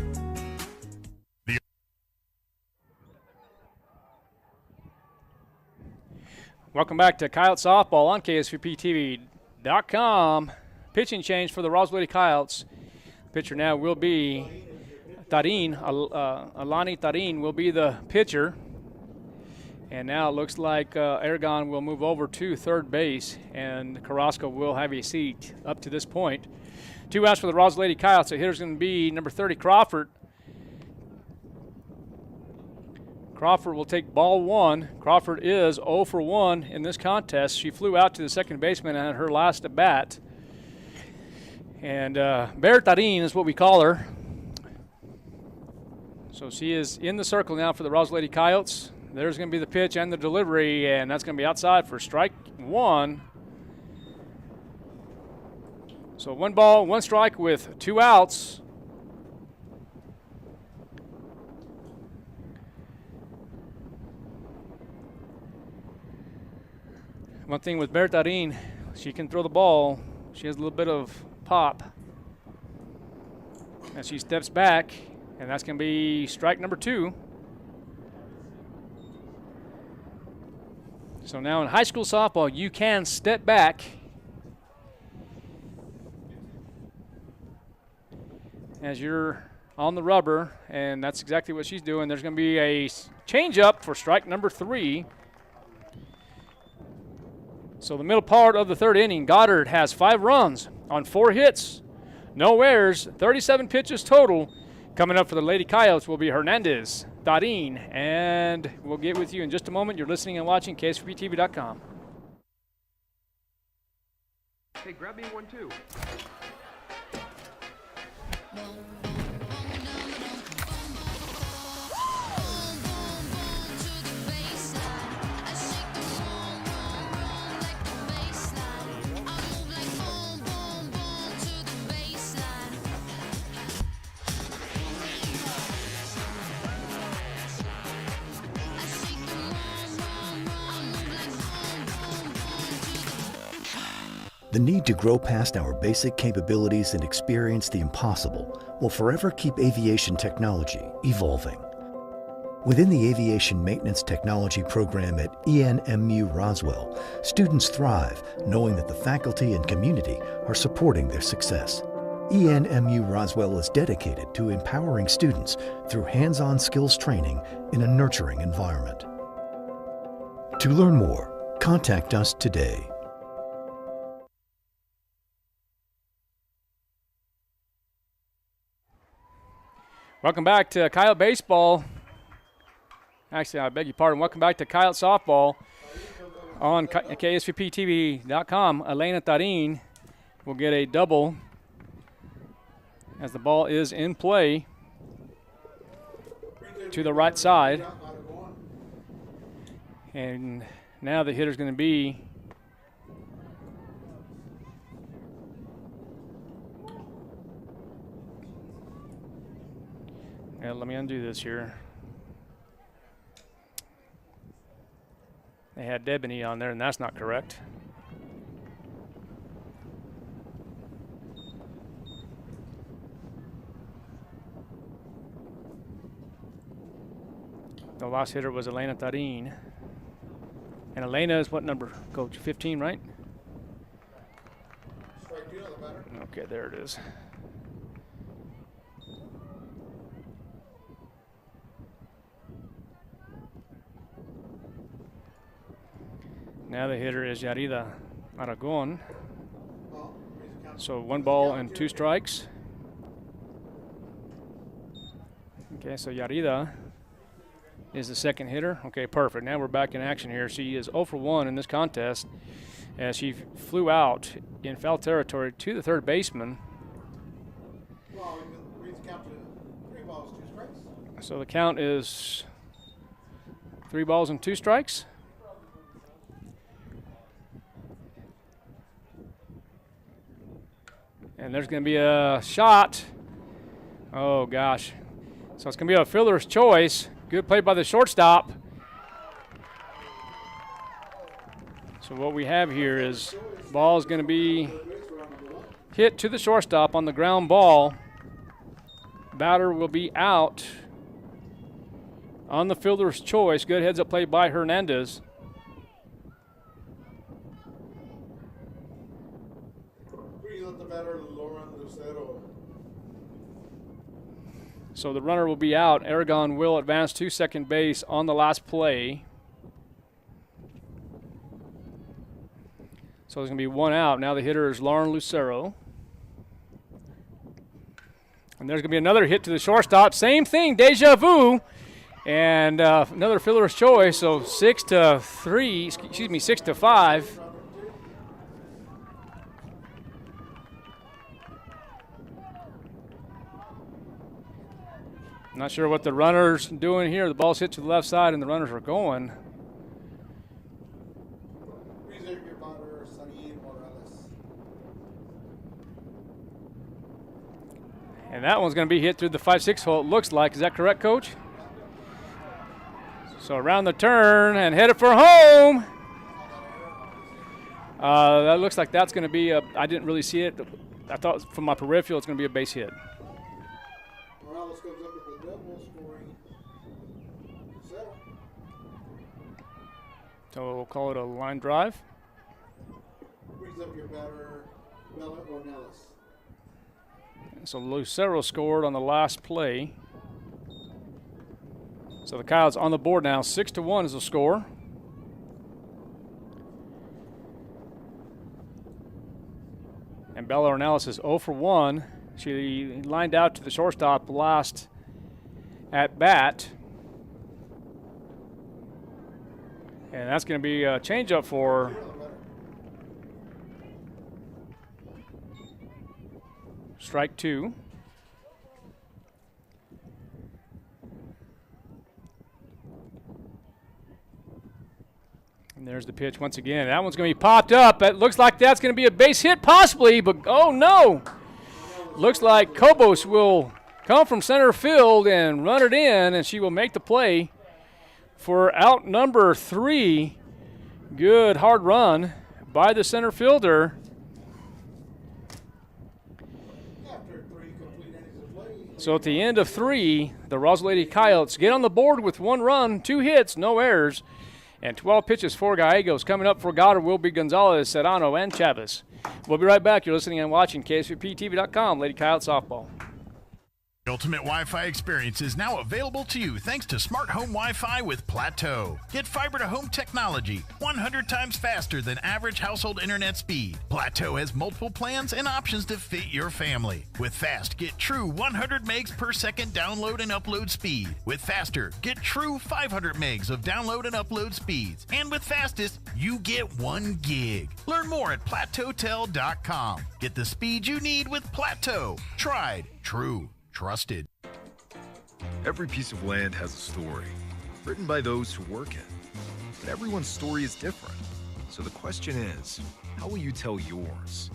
Welcome back to Coyote Softball on KSVPTV.com. Pitching change for the Roswell Lady Coyotes. Pitcher now will be Tarin. Alani Tarin will be the pitcher. And now it looks like Aragon will move over to third base, and Carrasco will have a seat up to this point. 2 outs for the Roswell Lady Coyotes. The hitter's going to be number 30, Crawford. Crawford will take ball 1. Crawford is 0 for 1 in this contest. She flew out to the second baseman at her last at bat. And Bear Tarin is what we call her. So she is in the circle now for the Roswell Lady Coyotes. There's going to be the pitch and the delivery, and that's going to be outside for strike 1. So 1 ball, 1 strike with 2 outs. One thing with Bertarin, she can throw the ball. She has a little bit of pop. And she steps back, and that's going to be strike number 2. So now in high school softball, you can step back as you're on the rubber, and that's exactly what she's doing. There's going to be a change-up for strike number 3. So the middle part of the third inning, Goddard has 5 runs on 4 hits, no errors, 37 pitches total. Coming up for the Lady Coyotes will be Hernandez, Darin, and we'll get with you in just a moment. You're listening and watching KSVPTV.com. Hey, grab me one too. The need to grow past our basic capabilities and experience the impossible will forever keep aviation technology evolving. Within the Aviation Maintenance Technology program at ENMU Roswell, students thrive knowing that the faculty and community are supporting their success. ENMU Roswell is dedicated to empowering students through hands-on skills training in a nurturing environment. To learn more, contact us today. Welcome back to Coyote Baseball. Actually, I beg your pardon. Welcome back to Coyote Softball on KSVPTV.com. Elena Darin will get a double as the ball is in play to the right side. And now the hitter's going to be let me undo this here. They had Debony on there, and that's not correct. The last hitter was Elena Darin. And Elena is what number, Coach? 15, right? Okay, there it is. Now the hitter is Yarida Aragon. So 1 ball and 2 strikes. Okay, so Yarida is the second hitter. Okay, perfect. Now we're back in action here. She is 0 for 1 in this contest as she flew out in foul territory to the third baseman. So the count is 3 balls and 2 strikes. And there's going to be a shot. Oh, gosh. So it's going to be a fielder's choice. Good play by the shortstop. So what we have here is ball is going to be hit to the shortstop on the ground ball. Batter will be out on the fielder's choice. Good heads-up play by Hernandez. So the runner will be out. Aragon will advance to second base on the last play. So there's going to be 1 out. Now the hitter is Lauren Lucero. And there's going to be another hit to the shortstop. Same thing, deja vu. And another fielder's choice. So 6-5. Not sure what the runner's doing here. The ball's hit to the left side and the runners are going. And that one's going to be hit through the 5-6 hole, it looks like. Is that correct, Coach? So around the turn and headed for home. That looks like that's going to be a, I didn't really see it. I thought from my peripheral it's going to be a base hit. So we'll call it a line drive. Brings up your batter, Bella Ornelas. So Lucero scored on the last play. So the Coyotes on the board now. 6-1 is the score. And Bella Ornelas is 0 for 1. She lined out to the shortstop last at bat. And that's going to be a changeup for strike 2. And there's the pitch once again. That one's going to be popped up. It looks like that's going to be a base hit possibly, but oh no. Looks like Kobos will come from center field and run it in, and she will make the play for out number 3. Good hard run by the center fielder. So at the end of 3, the Roswell Lady Coyotes get on the board with 1 run, 2 hits, no errors, and 12 pitches for Gallegos. Coming up for Goddard will be Gonzalez, Serrano, and Chavez. We'll be right back. You're listening and watching KSVPTV.com, Lady Coyote Softball. The ultimate Wi-Fi experience is now available to you thanks to Smart Home Wi-Fi with Plateau. Get fiber-to-home technology 100 times faster than average household internet speed. Plateau has multiple plans and options to fit your family. With Fast, get true 100 megs per second download and upload speed. With Faster, get true 500 megs of download and upload speeds. And with Fastest, you get 1 gig. Learn more at plateautel.com. Get the speed you need with Plateau. Tried, true, trusted. Every piece of land has a story, written by those who work it. But everyone's story is different. So the question is, how will you tell yours?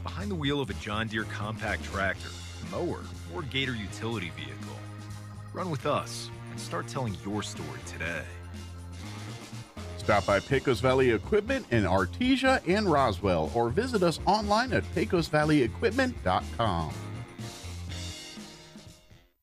Behind the wheel of a John Deere compact tractor, mower, or Gator utility vehicle. Run with us and start telling your story today. Stop by Pecos Valley Equipment in Artesia and Roswell, or visit us online at pecosvalleyequipment.com.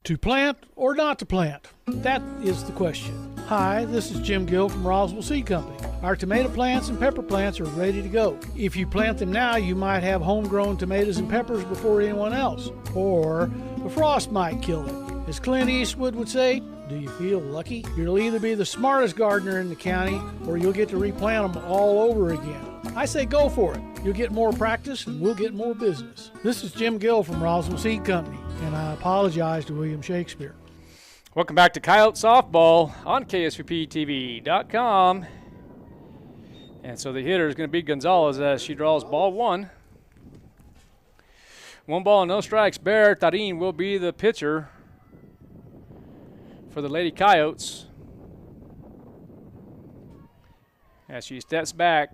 To plant or not to plant? That is the question. Hi, this is Jim Gill from Roswell Seed Company. Our tomato plants and pepper plants are ready to go. If you plant them now, you might have homegrown tomatoes and peppers before anyone else. Or the frost might kill them. As Clint Eastwood would say, do you feel lucky? You'll either be the smartest gardener in the county or you'll get to replant them all over again. I say go for it. You'll get more practice and we'll get more business. This is Jim Gill from Roswell Seed Company, and I apologize to William Shakespeare. Welcome back to Coyote Softball on KSVPTV.com. And so the hitter is going to be Gonzalez as she draws ball 1. 1 ball, no strikes. Bear Tarin will be the pitcher for the Lady Coyotes as she steps back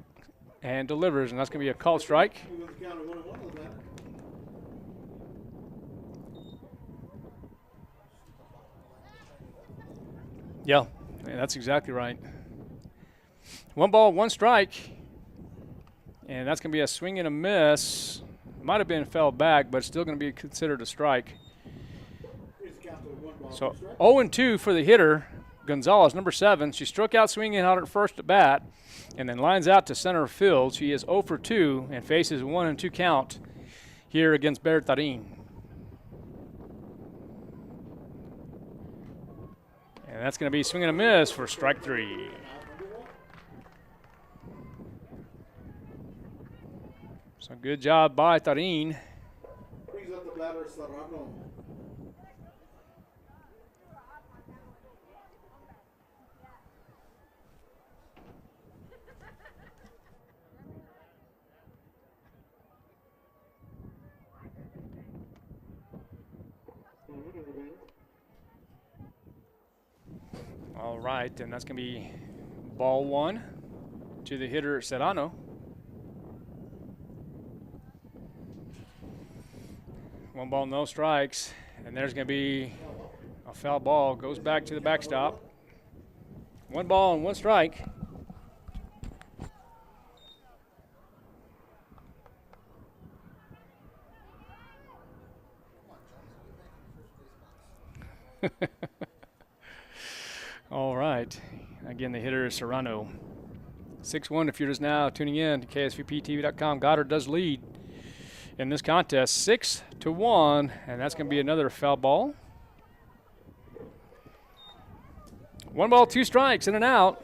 and delivers, and that's going to be a called strike. Yeah, that's exactly right. 1 ball, 1 strike, and that's going to be a swing and a miss. Might have been fell back, but still going to be considered a strike. So 0-2 for the hitter, Gonzalez, number 7. She struck out swinging out at first at bat and then lines out to center field. She is 0 for 2 and faces 1-2 count here against Bertarin. And that's going to be swing and a miss for strike 3. So good job by Tarin. Brings up the batter, Serrano. All right, and that's going to be ball 1 to the hitter, Serrano. 1 ball, no strikes, and there's going to be a foul ball. Goes back to the backstop. 1 ball and 1 strike. All right. Again, the hitter is Serrano. 6-1 if you're just now tuning in to KSVPTV.com. Goddard does lead in this contest 6-1, and that's going to be another foul ball. 1 ball, 2 strikes, in and out.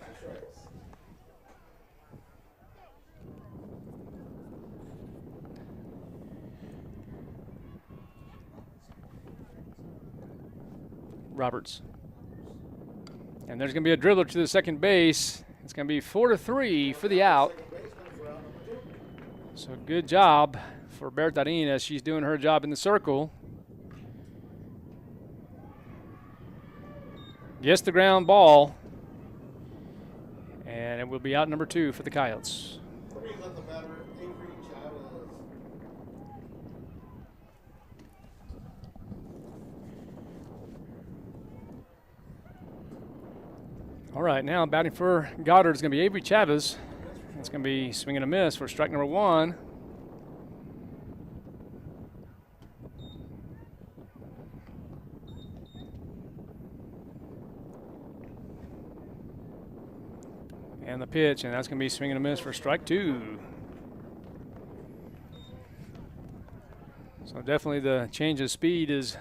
Roberts. And there's going to be a dribbler to the second base. It's going to be 4-3 for the out. So good job for Bertadine as she's doing her job in the circle. Gets the ground ball. And it will be out number 2 for the Coyotes. All right, now batting for Goddard is going to be Avery Chavez. It's going to be swing and a miss for strike number 1. And the pitch, and that's going to be swing and a miss for strike 2. So definitely the change of speed is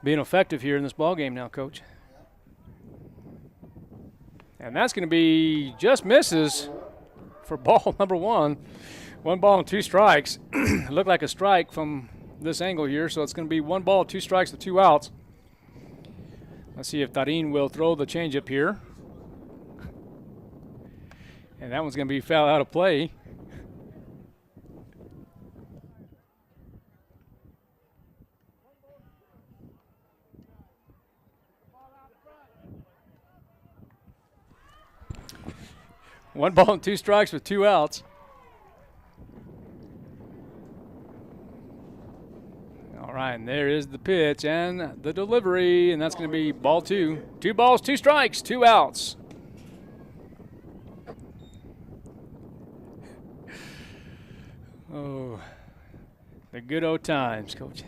being effective here in this ball game now, Coach. And that's going to be just misses for ball number 1. 1 ball and 2 strikes. It looked like a strike from this angle here, so it's going to be 1 ball, 2 strikes with 2 outs. Let's see if Tarin will throw the changeup here. And that one's going to be foul out of play. One ball and 2 strikes with 2 outs. All right, and there is the pitch and the delivery, and that's going to be ball 2. 2 balls, 2 strikes, 2 outs. Oh, the good old times, Coach.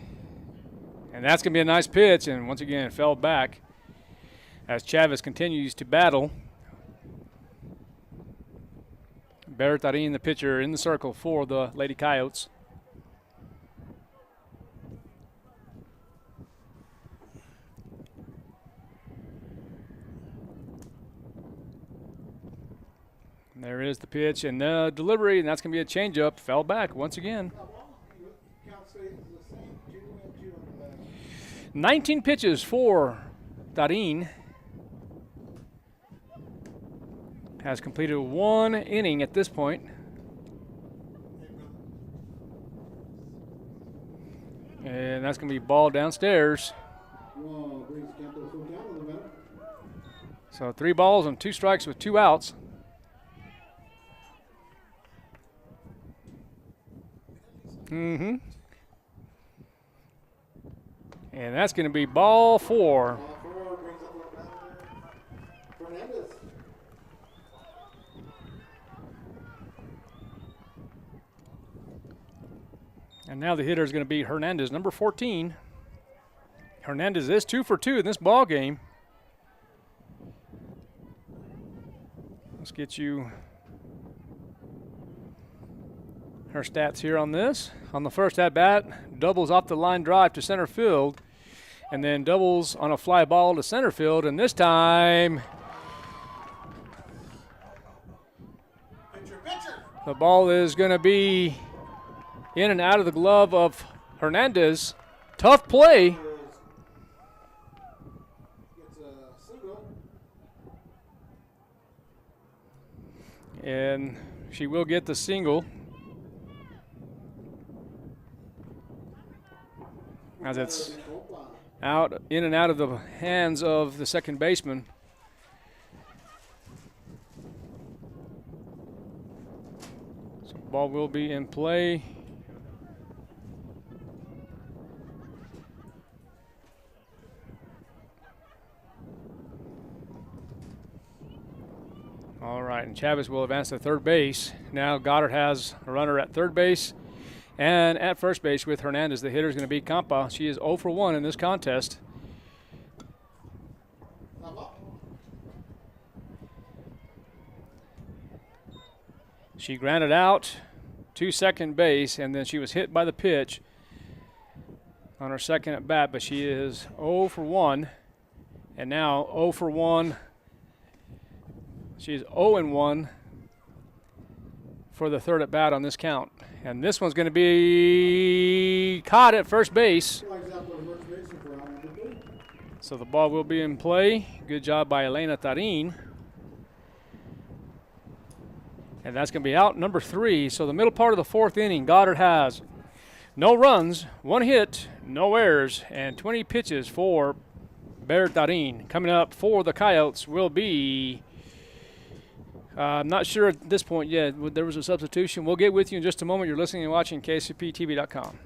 And that's going to be a nice pitch, and once again, it fell back as Chavez continues to battle. Bertarin, the pitcher, in the circle for the Lady Coyotes. And there is the pitch and the delivery, and that's going to be a changeup. Fell back once again. 19 pitches for Tarin. Has completed 1 inning at this point. And that's going to be ball downstairs. So 3 balls and 2 strikes with 2 outs. And that's going to be ball 4. And now the hitter is going to be Hernandez, number 14. Hernandez is 2 for 2 in this ball game. Let's get you her stats here on this. On the first at bat, doubles off the line drive to center field, and then doubles on a fly ball to center field. And this time, the ball is going to be in and out of the glove of Hernandez. Tough play. And she will get the single. As it's out, in and out of the hands of the second baseman. So ball will be in play. All right, and Chavez will advance to third base. Now Goddard has a runner at third base and at first base with Hernandez. The hitter is going to be Campa. She is 0 for 1 in this She grounded out to second base, and then she was hit by the pitch on her second at bat, but she is 0 for 1, and now 0 for 1. She's 0 and 1 for the third at bat on this count. And this one's going to be caught at first base. So the ball will be in play. Good job by Elena Tarin. And that's going to be out number 3. So the middle part of the fourth inning, Goddard has no runs, 1 hit, no errors, and 20 pitches for Tarin. Coming up for the Coyotes will be, I'm not sure at this point yet. There was a substitution. We'll get with you in just a moment. You're listening and watching KSVPTV.com.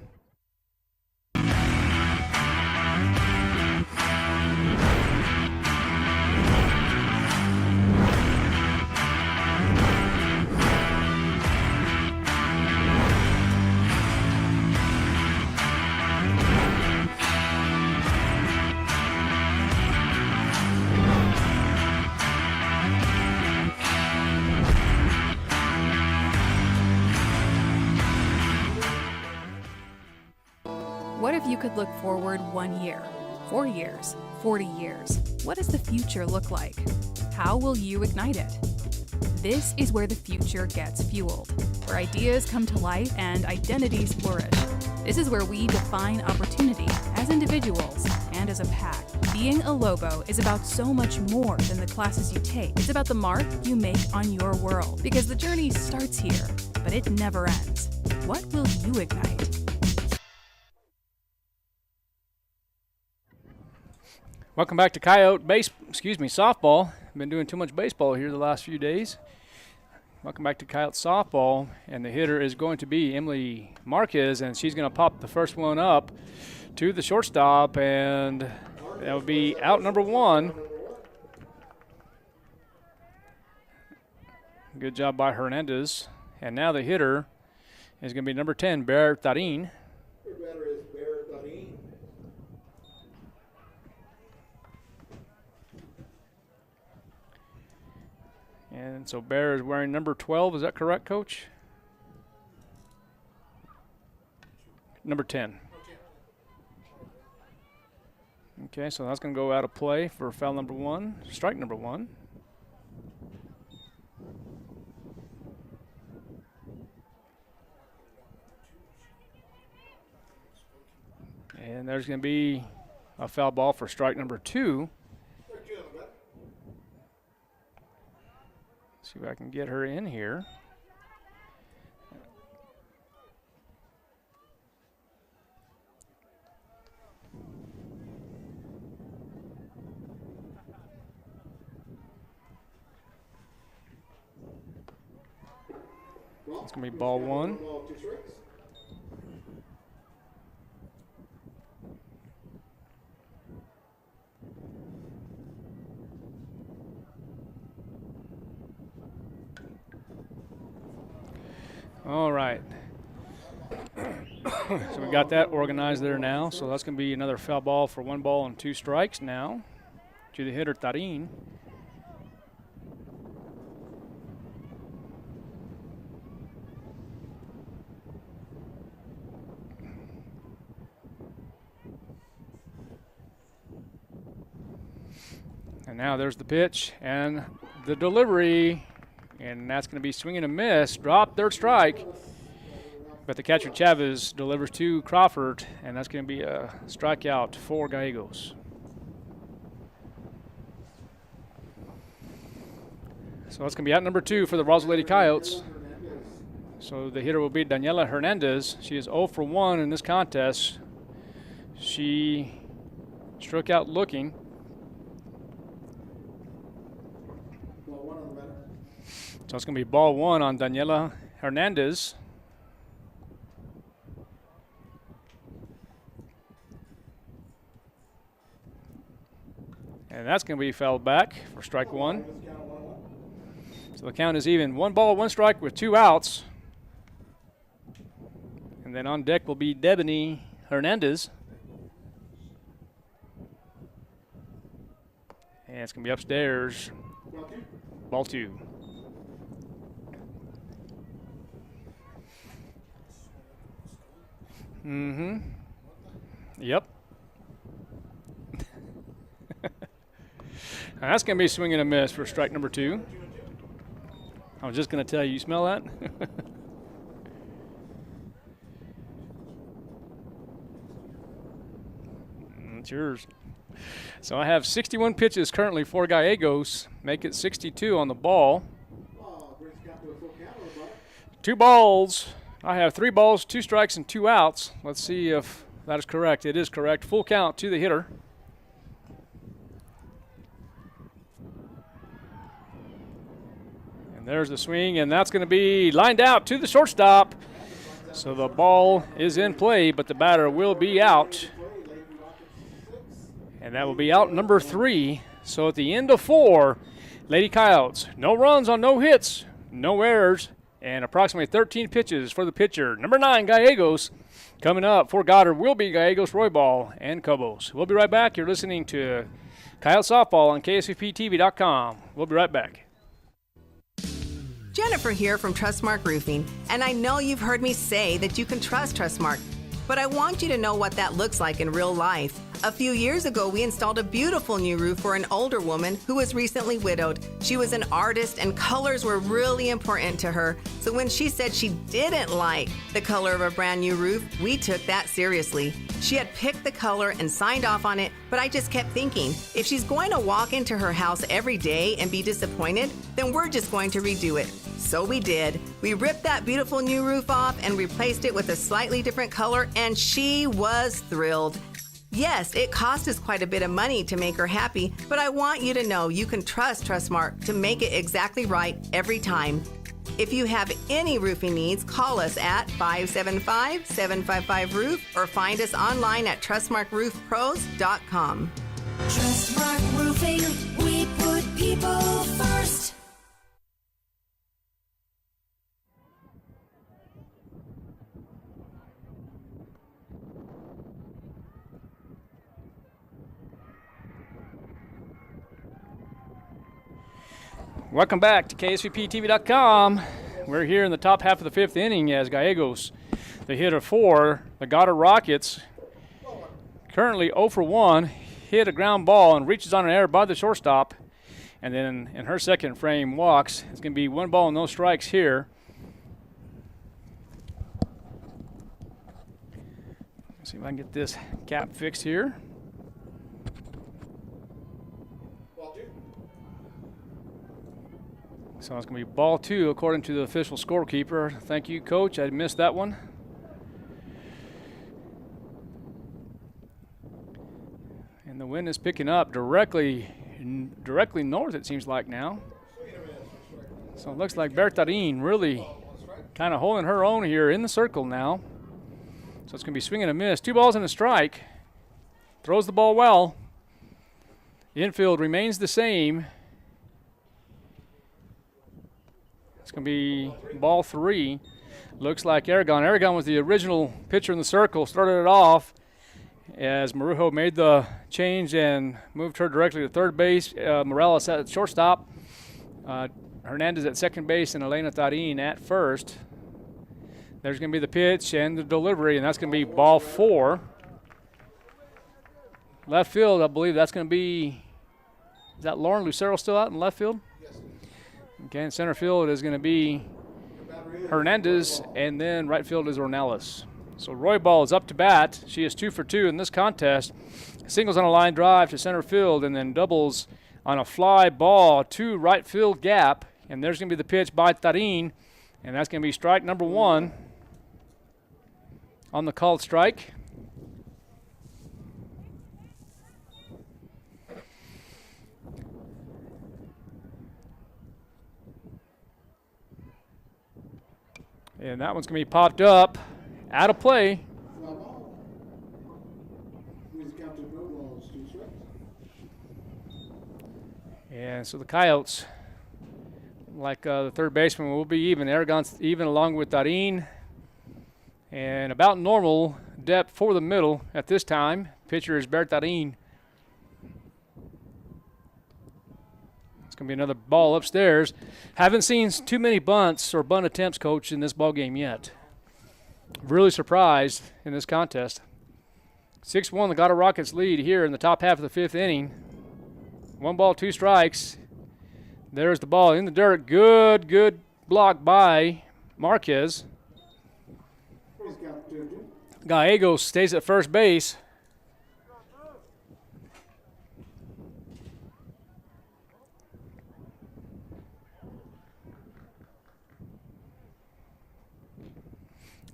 What if you could look forward 1 year, 4 years, 40 years? What does the future look like? How will you ignite it? This is where the future gets fueled, where ideas come to life and identities flourish. This is where we define opportunity as individuals and as a pack. Being a Lobo is about so much more than the classes you take. It's about the mark you make on your world, because the journey starts here, but it never ends. What will you ignite? Welcome back to Coyote softball. Been doing too much baseball here the last few days. Welcome back to Coyote softball, and the hitter is going to be Emily Marquez, and she's going to pop the first one up to the shortstop, and that would be out number 1. Good job by Hernandez, and now the hitter is going to be number 10, Tarin. And so Bear is wearing number 12. Is that correct, Coach? Number 10. Okay, so that's going to go out of play for foul number 1, strike number 1. And there's going to be a foul ball for strike number 2. See if I can get her in here. It's going to be ball 1. All right. So we got that organized there now. So that's going to be another foul ball for 1 ball and 2 strikes now to the hitter, Tarin. And now there's the pitch and the delivery. And that's going to be swing and a miss. Drop, third strike. But the catcher, Chavez, delivers to Crawford, and that's going to be a strikeout for Gallegos. So that's going to be out number 2 for the Roswell Lady Coyotes. So the hitter will be Daniela Hernandez. She is 0 for 1 in this contest. She struck out looking. So it's going to be ball 1 on Daniela Hernandez. And that's going to be fouled back for strike 1. So the count is even. 1 ball, 1 strike with 2 outs. And then on deck will be Debony Hernandez. And it's going to be upstairs. Ball 2. Mm-hmm. Yep. And that's going to be swing and a miss for strike number 2. I was just going to tell you, you smell that? It's yours. So I have 61 pitches currently for Gallegos. Make it 62 on the ball. 2 balls. I have 3 balls, 2 strikes, and 2 outs. Let's see if that is correct. It is correct. Full count to the hitter. And there's the swing, and that's going to be lined out to the shortstop. So the ball is in play, but the batter will be out. And that will be out number 3. So at the end of 4, Lady Coyotes, no runs on no hits, no errors, and approximately 13 pitches for the pitcher. Number 9, Gallegos. Coming up for Goddard will be Gallegos, Roybal, and Cobos. We'll be right back. You're listening to Coyote Softball on KSVPTV.com. We'll be right back. Jennifer here from Trustmark Roofing, and I know you've heard me say that you can trust Trustmark, but I want you to know what that looks like in real life. A few years ago, we installed a beautiful new roof for an older woman who was recently widowed. She was an artist and colors were really important to her. So when she said she didn't like the color of a brand new roof, we took that seriously. She had picked the color and signed off on it, but I just kept thinking, if she's going to walk into her house every day and be disappointed, then we're just going to redo it. So we did. We ripped that beautiful new roof off and replaced it with a slightly different color, and she was thrilled. Yes, it cost us quite a bit of money to make her happy, but I want you to know you can trust Trustmark to make it exactly right every time. If you have any roofing needs, call us at 575-755-ROOF or find us online at trustmarkroofpros.com. Trustmark Roofing, we put people first. Welcome back to KSVPTV.com. We're here in the top half of the 5th inning as Gallegos, the hitter for the Goddard Rockets, currently 0 for 1, hit a ground ball and reaches on an error by the shortstop, and then in her second frame walks. It's going to be 1 ball and no strikes here. Let's see if I can get this cap fixed here. So it's going to be ball 2 according to the official scorekeeper. Thank you, Coach. I missed that one. And the wind is picking up directly north, it seems like now. So it looks like Bertarin really kind of holding her own here in the circle now. So it's going to be swing and a miss. 2 balls and a strike. Throws the ball well. The infield remains the same. It's going to be ball 3. Looks like Aragon. Aragon was the original pitcher in the circle, started it off as Marujo made the change and moved her directly to third base. Morales at shortstop. Hernandez at second base and Elena Tarin at first. There's going to be the pitch and the delivery, and that's going to be ball 4. Left field, I believe that's going to be, is that Lauren Lucero still out in left field? Okay, in center field is going to be Hernandez, and then right field is Ornelas. So Roybal is up to bat. She is 2 for 2 in this contest. Singles on a line drive to center field, and then doubles on a fly ball to right field gap. And there's going to be the pitch by Tarin, and that's going to be strike number 1 on the called strike. And that one's going to be popped up, out of play. And so the Coyotes, like the third baseman, will be even. Aragon's even along with Darin. And about normal depth for the middle at this time. Pitcher is Bertarin. It's going to be another ball upstairs. Haven't seen too many bunts or bunt attempts, Coach, in this ball game yet. really surprised in this contest. 6-1, the Goddard Rockets lead here in the top half of the fifth inning. 1 ball, 2 strikes. There's the ball in the dirt. Good block by Marquez. Gallegos stays at first base.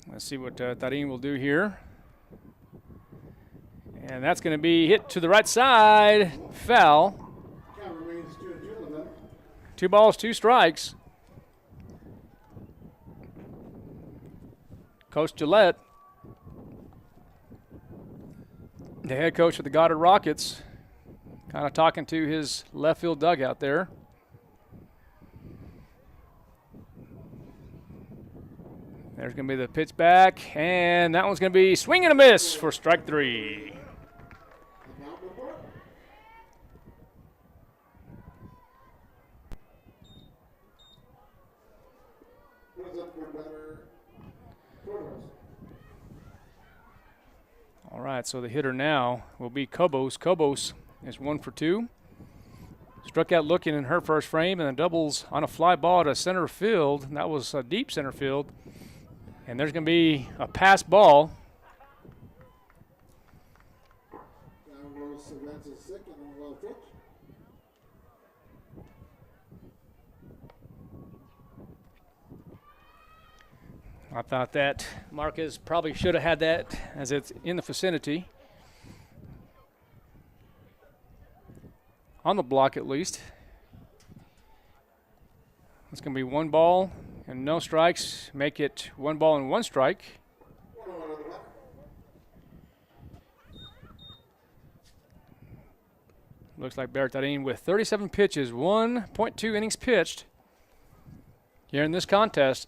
Let's see what Tarin will do here. And that's going to be hit to the right side. Foul. 2 balls, 2 strikes. Coach Gillette, the head coach of the Goddard Rockets, kind of talking to his left field dugout there. There's going to be the pitch back, and that one's going to be swing and a miss for strike 3. All right, so the hitter now will be Cobos. Cobos is 1 for 2. Struck out looking in her first frame, and then doubles on a fly ball to center field. And that was a deep center field. And there's going to be a pass ball. I thought that Marquez probably should have had that as it's in the vicinity. On the block at least. It's going to be 1 ball and no strikes. Make it 1 ball and 1 strike. Looks like Bertarin with 37 pitches, 1.2 innings pitched here in this contest.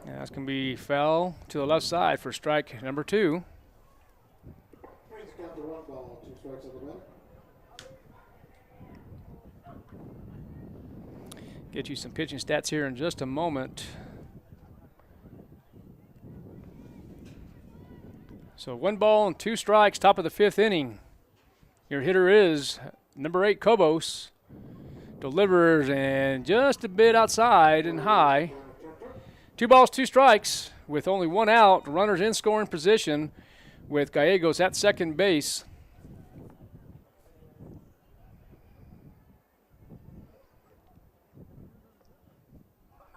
That's going to be foul to the left side for strike number 2. Get you some pitching stats here in just a moment. So 1 ball and 2 strikes, top of the 5th inning. Your hitter is number 8, Cobos. Delivers and just a bit outside and high. 2 balls, 2 strikes with only 1 out. Runners in scoring position with Gallegos at second base.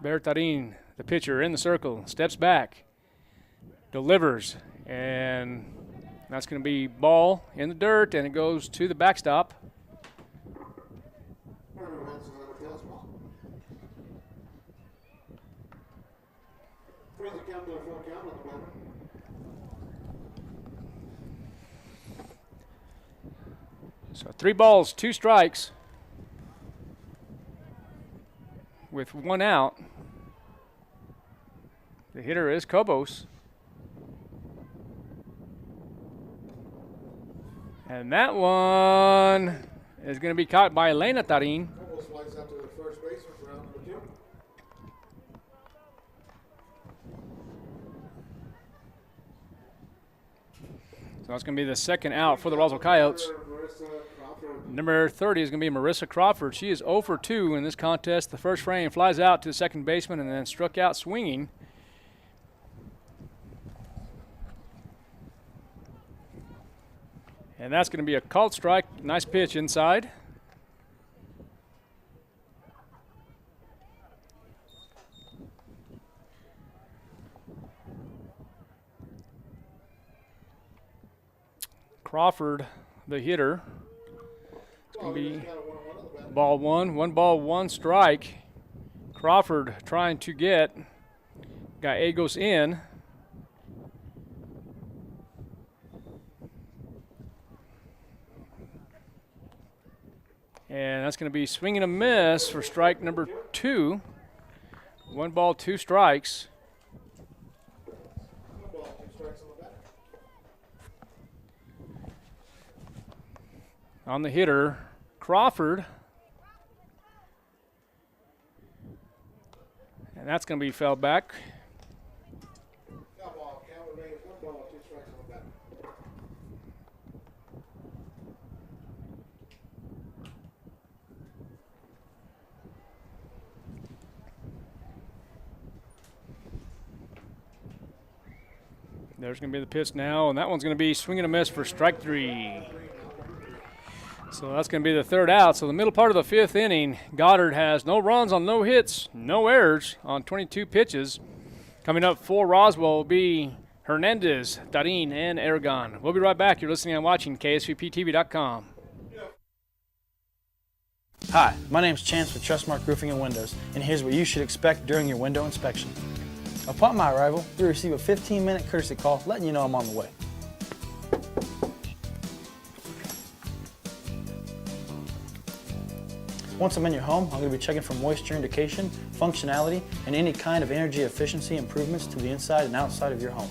Bertarin, the pitcher, in the circle, steps back, delivers, and that's going to be ball in the dirt, and it goes to the backstop. So 3 balls, 2 strikes with 1 out. The hitter is Cobos. And that one is going to be caught by Elena Tarin. So that's going to be the second out for the Roswell Coyotes. Number 30 is going to be Marissa Crawford. She is 0 for 2 in this contest. The first frame flies out to the second baseman and then struck out swinging. And that's going to be a called strike. Nice pitch inside. Crawford, the hitter. It's going to be ball 1. 1 ball, 1 strike. Crawford trying to get Gallegos in. And that's going to be swing and a miss for strike number 2. 1 ball, 2 strikes. On the hitter, Crawford, And that's going to be fouled back. There's going to be the pitch now, and that one's going to be swing and a miss for strike 3. So that's going to be the third out. So the middle part of the fifth inning, Goddard has no runs on no hits, no errors on 22 pitches. Coming up for Roswell will be Hernandez, Darin, and Aragon. We'll be right back. You're listening and watching KSVPTV.com. Hi, my name's Chance with Trustmark Roofing and Windows, and here's what you should expect during your window inspection. Upon my arrival, you'll receive a 15-minute courtesy call letting you know I'm on the way. Once I'm in your home, I'm going to be checking for moisture indication, functionality, and any kind of energy efficiency improvements to the inside and outside of your home.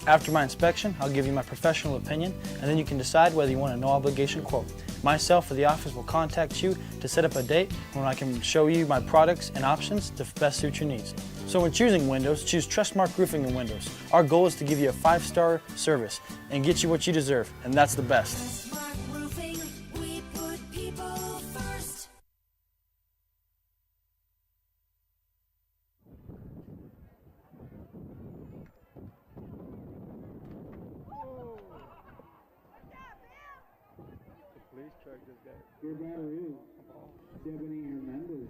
After my inspection, I'll give you my professional opinion, and then you can decide whether you want a no-obligation quote. Myself or the office will contact you to set up a date when I can show you my products and options to best suit your needs. So when choosing windows, choose Trustmark Roofing and Windows. Our goal is to give you a 5-star service and get you what you deserve, and that's the best. Your batter is Deputy Hernandez.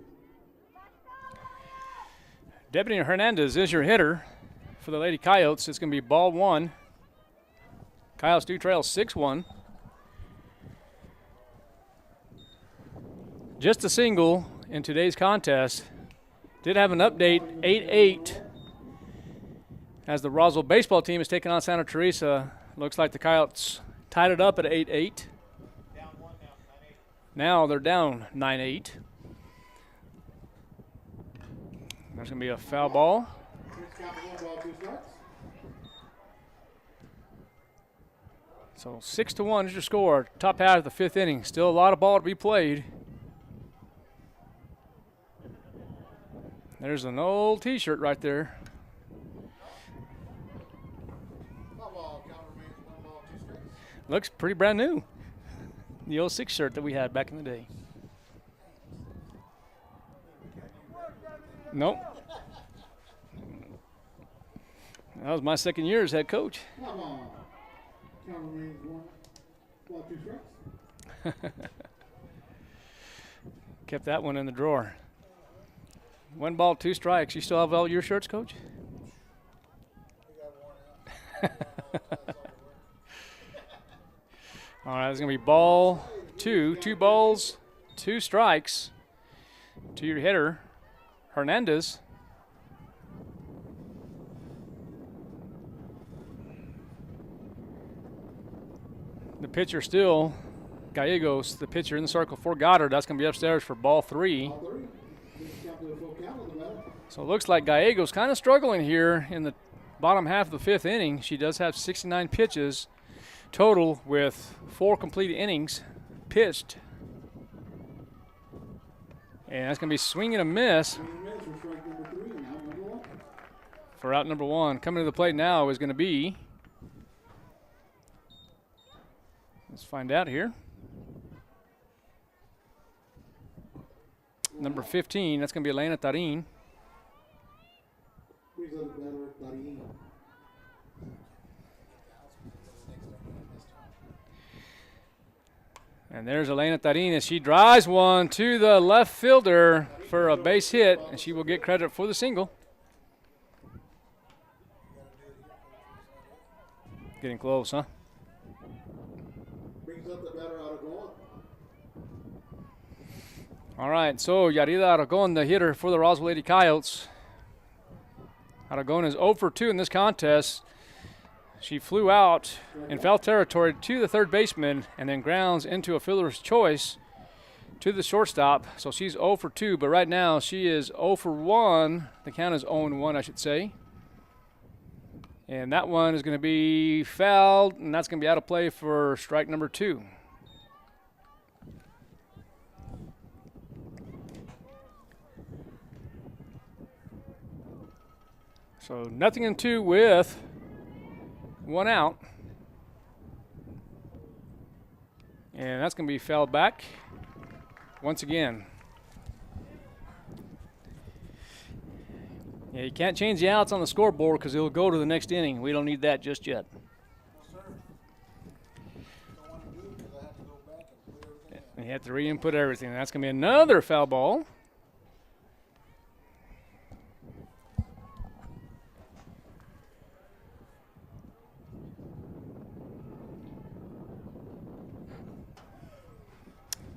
Deputy Hernandez is your hitter for the Lady Coyotes. It's going to be ball 1. Coyotes do trail 6-1. Just a single in today's contest. Did have an update, 8-8. As the Roswell baseball team is taking on Santa Teresa. Looks like the Coyotes tied it up at 8-8. Now they're down 9-8. There's going to be a foul ball. So 6-1 is your score. Top half of the fifth inning. Still a lot of ball to be played. There's an old T-shirt right there. Looks pretty brand new. The 06 shirt that we had back in the day. Nope. That was my second year as head coach. Kept that one in the drawer. 1 ball, 2 strikes. You still have all your shirts, Coach? All right, it's going to be ball 2. 2 balls, 2 strikes to your hitter, Hernandez. The pitcher still, Gallegos, the pitcher in the circle for Goddard. That's going to be upstairs for ball 3. So it looks like Gallegos kind of struggling here in the bottom half of the fifth inning. She does have 69 pitches total with 4 complete innings pitched. And that's going to be swing and a miss for out number 1. Coming to the plate now is going to be, let's find out here, number 15. That's going to be Elena Darin. And there's Elena Darin as she drives one to the left fielder for a base hit, and she will get credit for the single. Getting close, huh? All right, so Yarida Aragon, the hitter for the Roswell Lady Coyotes. Aragon is 0 for 2 in this contest. She flew out in foul territory to the third baseman and then grounds into a fielder's choice to the shortstop. So she's 0 for 2, but right now she is 0 for 1. The count is 0-1, I should say. And that one is going to be fouled, and that's going to be out of play for strike number 2. So 0-2 with 1 out. And that's going to be fouled back once again. Yeah, you can't change the outs on the scoreboard because it'll go to the next inning. We don't need that just yet. You have to re-input everything. That's going to be another foul ball.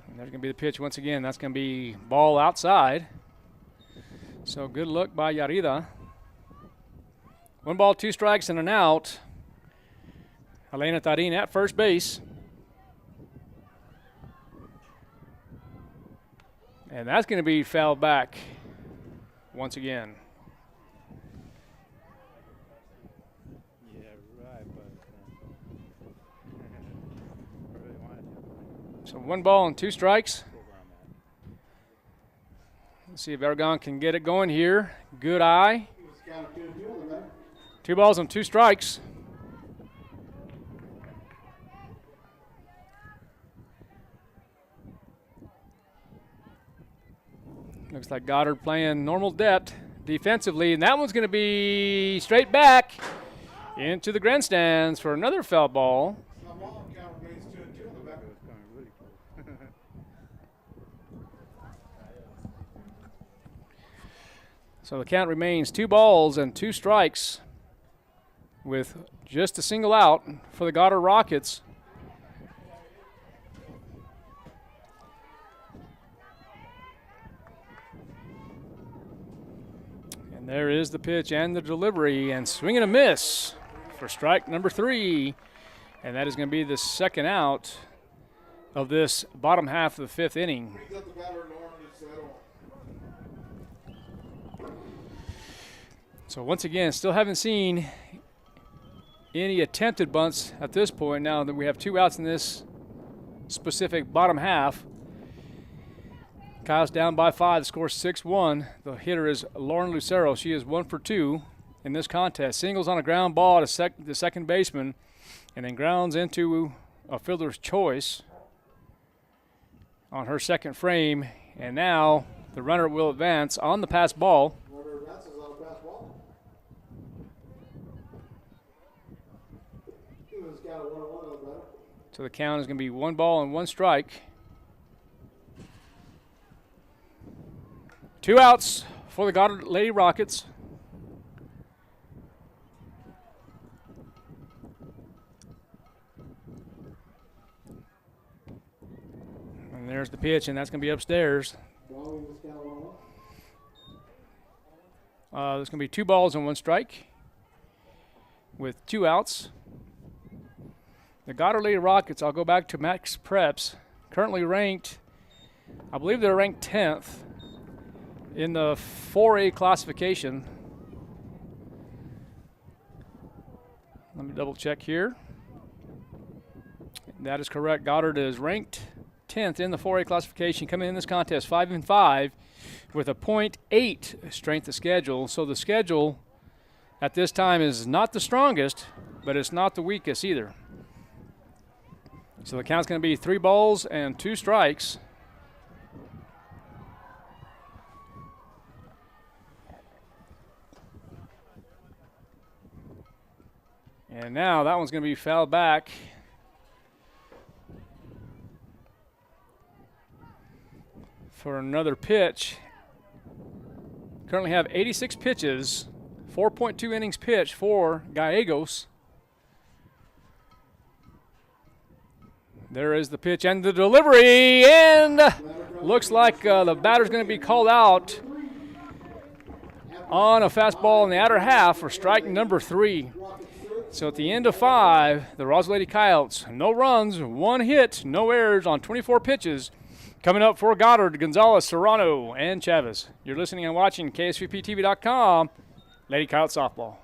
And there's going to be the pitch once again. That's going to be ball outside. So good look by Yarida. 1 ball, 2 strikes, and an out. Elena Tarin at first base. And that's going to be fouled back once again. Yeah, right. So 1 ball and 2 strikes. Let's see if Aragon can get it going here. Good eye. 2 balls and 2 strikes. Looks like Goddard playing normal depth defensively, and that one's going to be straight back into the grandstands for another foul ball. So the count remains 2 balls and 2 strikes with just a single out for the Goddard Rockets. And there is the pitch and the delivery, and swing and a miss for strike number 3. And that is going to be the second out of this bottom half of the 5th inning. So once again, still haven't seen any attempted bunts at this point now that we have 2 outs in this specific bottom half. Kyle's down by 5. The score is 6-1. The hitter is Lauren Lucero. She is 1 for 2 in this contest. Singles on a ground ball to the second baseman, and then grounds into a fielder's choice on her second frame. And now the runner will advance on the pass ball. So the count is going to be 1 ball and 1 strike. 2 outs for the Goddard Lady Rockets. And there's the pitch, and that's going to be upstairs. There's going to be 2 balls and 1 strike with 2 outs. The Goddard Lady Rockets, I'll go back to Max Preps, currently ranked, I believe they're ranked 10th in the 4A classification. Let me double check here. That is correct. Goddard is ranked 10th in the 4A classification, coming in this contest 5-5 with a .8 strength of schedule. So the schedule at this time is not the strongest, but it's not the weakest either. So the count's going to be 3 balls and 2 strikes. And now that one's going to be fouled back. For another pitch. Currently have 86 pitches, 4.2 innings pitched for Gallegos. There is the pitch and the delivery, and looks like the batter's going to be called out on a fastball in the outer half for strike number 3. So at the end of 5, the Roswell Lady Coyotes, no runs, 1 hit, no errors on 24 pitches. Coming up for Goddard, Gonzalez, Serrano, and Chavez. You're listening and watching KSVPTV.com, Lady Coyote Softball.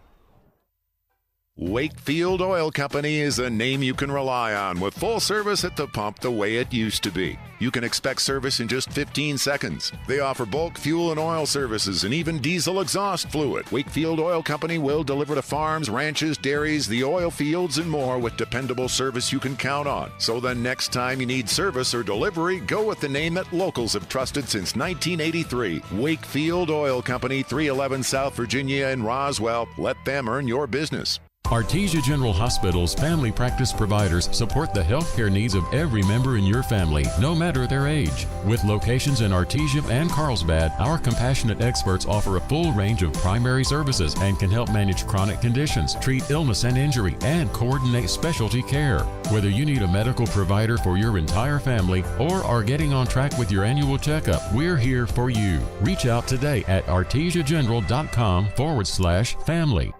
Wakefield Oil Company is a name you can rely on with full service at the pump the way it used to be. You can expect service in just 15 seconds. They offer bulk fuel and oil services and even diesel exhaust fluid. Wakefield Oil Company will deliver to farms, ranches, dairies, the oil fields, and more with dependable service you can count on. So the next time you need service or delivery, go with the name that locals have trusted since 1983. Wakefield Oil Company, 311 South Virginia in Roswell. Let them earn your business. Artesia General Hospital's family practice providers support the healthcare needs of every member in your family, no matter their age. With locations in Artesia and Carlsbad, our compassionate experts offer a full range of primary services and can help manage chronic conditions, treat illness and injury, and coordinate specialty care. Whether you need a medical provider for your entire family or are getting on track with your annual checkup, we're here for you. Reach out today at artesiageneral.com/family.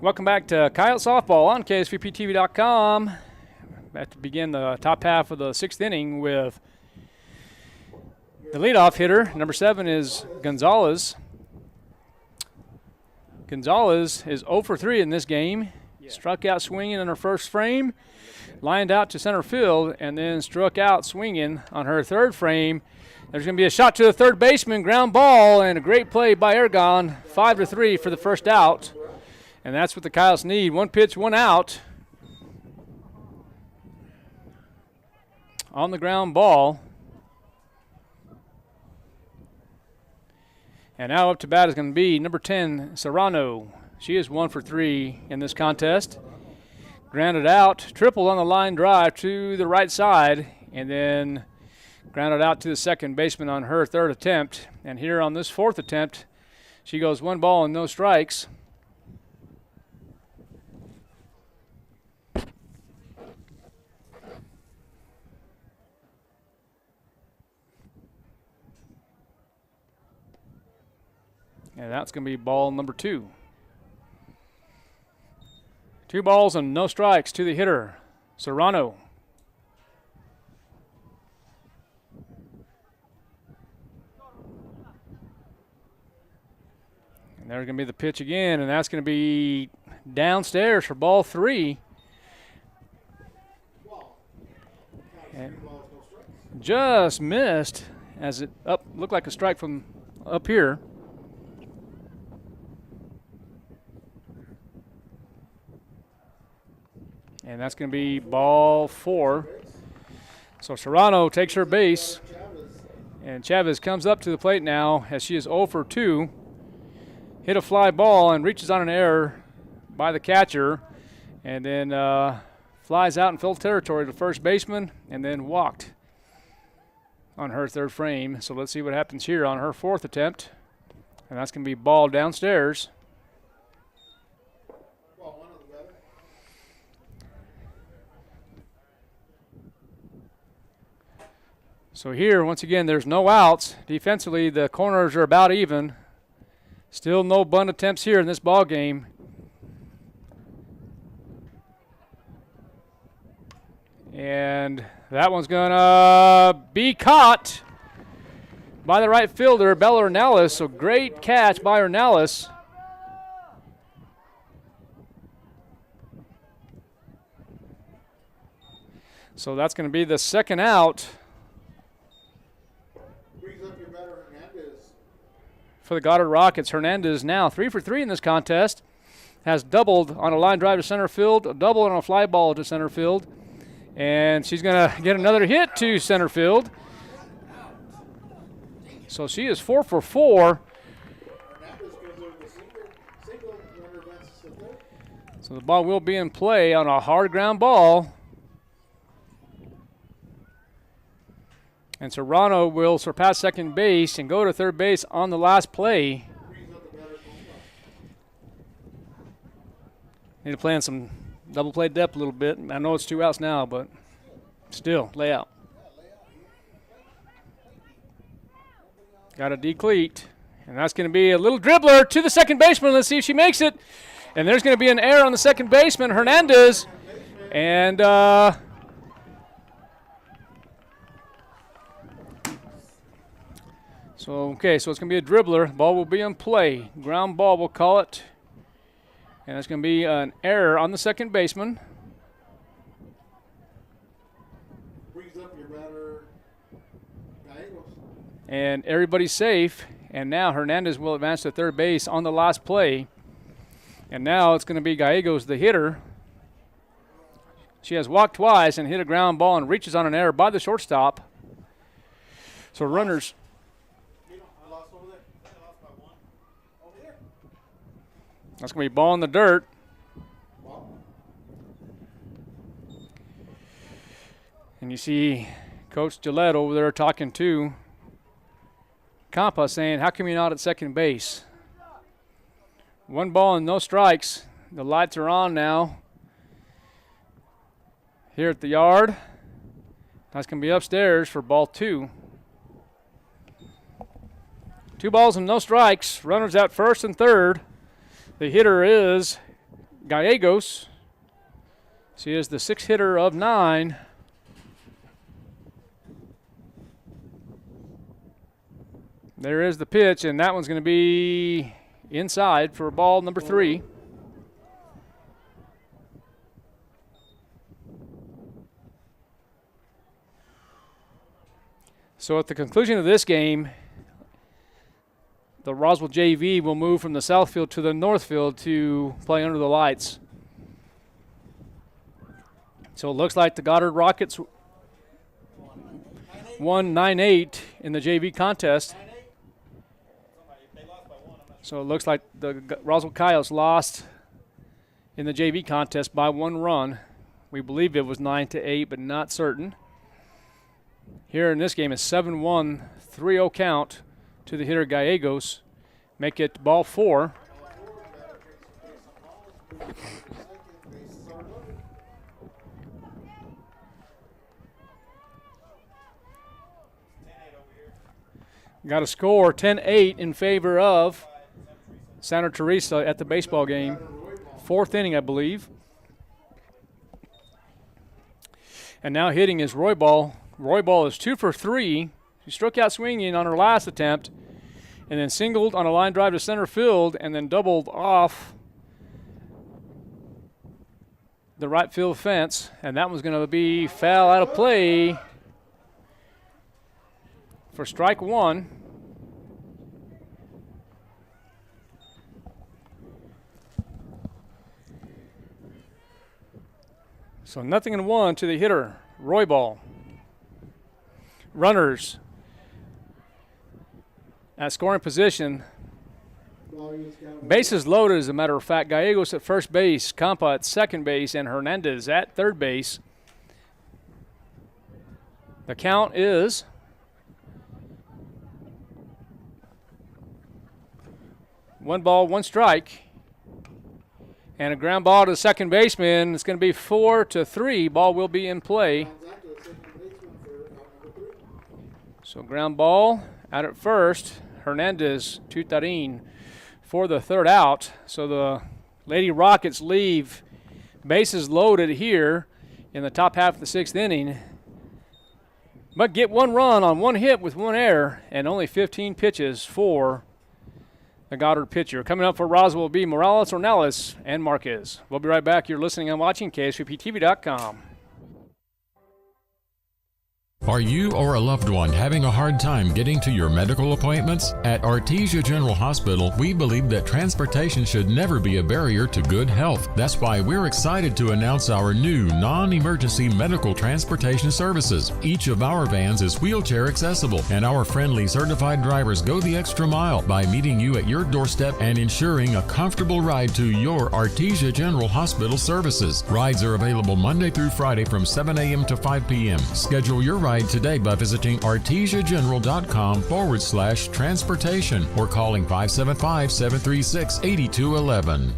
Welcome back to Coyote Softball on KSVPTV.com. About to begin the top half of the sixth inning with the leadoff hitter. Number 7 is Gonzalez. Gonzalez is 0 for 3 in this game. Struck out swinging in her first frame, lined out to center field, and then struck out swinging on her third frame. There's going to be a shot to the third baseman, ground ball, and a great play by Ergon. 5-3 for the first out. And that's what the Coyotes need. 1 pitch, 1 out. On the ground ball. And now up to bat is going to be number 10, Serrano. She is 1 for 3 in this contest. Grounded out, tripled on the line drive to the right side, and then grounded out to the second baseman on her third attempt. And here on this fourth attempt, she goes 1 ball and no strikes. And that's going to be ball number 2. 2 balls and no strikes to the hitter, Serrano. And there's going to be the pitch again, and that's going to be downstairs for ball 3. And just missed as it looked like a strike from up here. And that's going to be ball 4. So Serrano takes her base. And Chavez comes up to the plate now as she is 0 for 2. Hit a fly ball and reaches on an error by the catcher. And then flies out in field territory to first baseman and then walked on her third frame. So let's see what happens here on her fourth attempt. And that's going to be ball downstairs. So here, once again, there's no outs. Defensively, the corners are about even. Still no bunt attempts here in this ball game. And that one's going to be caught by the right fielder, Bella Ornelas. So great catch by Ornelas. So that's going to be the second out for the Goddard Rockets. Hernandez now 3 for 3 in this contest. Has doubled on a line drive to center field, a double on a fly ball to center field. And she's going to get another hit to center field. So she is 4 for 4. So the ball will be in play on a hard ground ball. And Serrano will surpass second base and go to third base on the last play. Need to play in some double play depth a little bit. I know it's 2 outs now, but still, lay out. Got a decleat. And that's going to be a little dribbler to the second baseman. Let's see if she makes it. And there's going to be an error on the second baseman, Hernandez. And so it's going to be a dribbler. Ball will be in play. Ground ball, we'll call it. And it's going to be an error on the second baseman. Brings up your batter, Gallegos. And everybody's safe. And now Hernandez will advance to third base on the last play. And now it's going to be Gallegos, the hitter. She has walked twice and hit a ground ball and reaches on an error by the shortstop. So runners. That's going to be ball in the dirt. And you see Coach Gillette over there talking to Campa saying, how come you're not at second base? 1 ball and no strikes. The lights are on now here at the yard. That's going to be upstairs for ball 2. 2 balls and no strikes. Runners at first and third. The hitter is Gallegos. She is the 6th hitter of 9. There is the pitch, and that one's going to be inside for ball number 3. So at the conclusion of this game, the Roswell JV will move from the south field to the north field to play under the lights. So it looks like the Goddard Rockets won 9-8 in the JV contest. So it looks like the Roswell Coyotes lost in the JV contest by 1 run. We believe it was 9-8, but not certain. Here in this game, it's 7-1, 3-0 count to the hitter Gallegos. Make it ball 4. Got a score 10-8 in favor of Santa Teresa at the baseball game. 4th inning, I believe. And now hitting is Roybal. Roybal is 2 for 3. She struck out swinging on her last attempt and then singled on a line drive to center field and then doubled off the right field fence. And that one's going to be foul out of play for strike 1. So 0-1 to the hitter, Roybal. Runners at scoring position. Bases loaded, as a matter of fact. Gallegos at first base, Campa at second base, and Hernandez at third base. The count is 1 ball, 1 strike. And a ground ball to the second baseman. It's going to be 4-3. Ball will be in play. So ground ball out at first. Hernandez to Tarin for the 3rd out. So the Lady Rockets leave bases loaded here in the top half of the 6th inning. But get 1 run on 1 hit with 1 error and only 15 pitches for the Goddard pitcher. Coming up for Roswell will be Morales, Ornelas, and Marquez. We'll be right back. You're listening and watching KSVPTV.com. Are you or a loved one having a hard time getting to your medical appointments? At Artesia General Hospital, we believe that transportation should never be a barrier to good health. That's why we're excited to announce our new non-emergency medical transportation services. Each of our vans is wheelchair accessible, and our friendly certified drivers go the extra mile by meeting you at your doorstep and ensuring a comfortable ride to your Artesia General Hospital services. Rides are available Monday through Friday from 7 a.m. to 5 p.m. Schedule your ride today by visiting artesiageneral.com/transportation or calling 575-736-8211.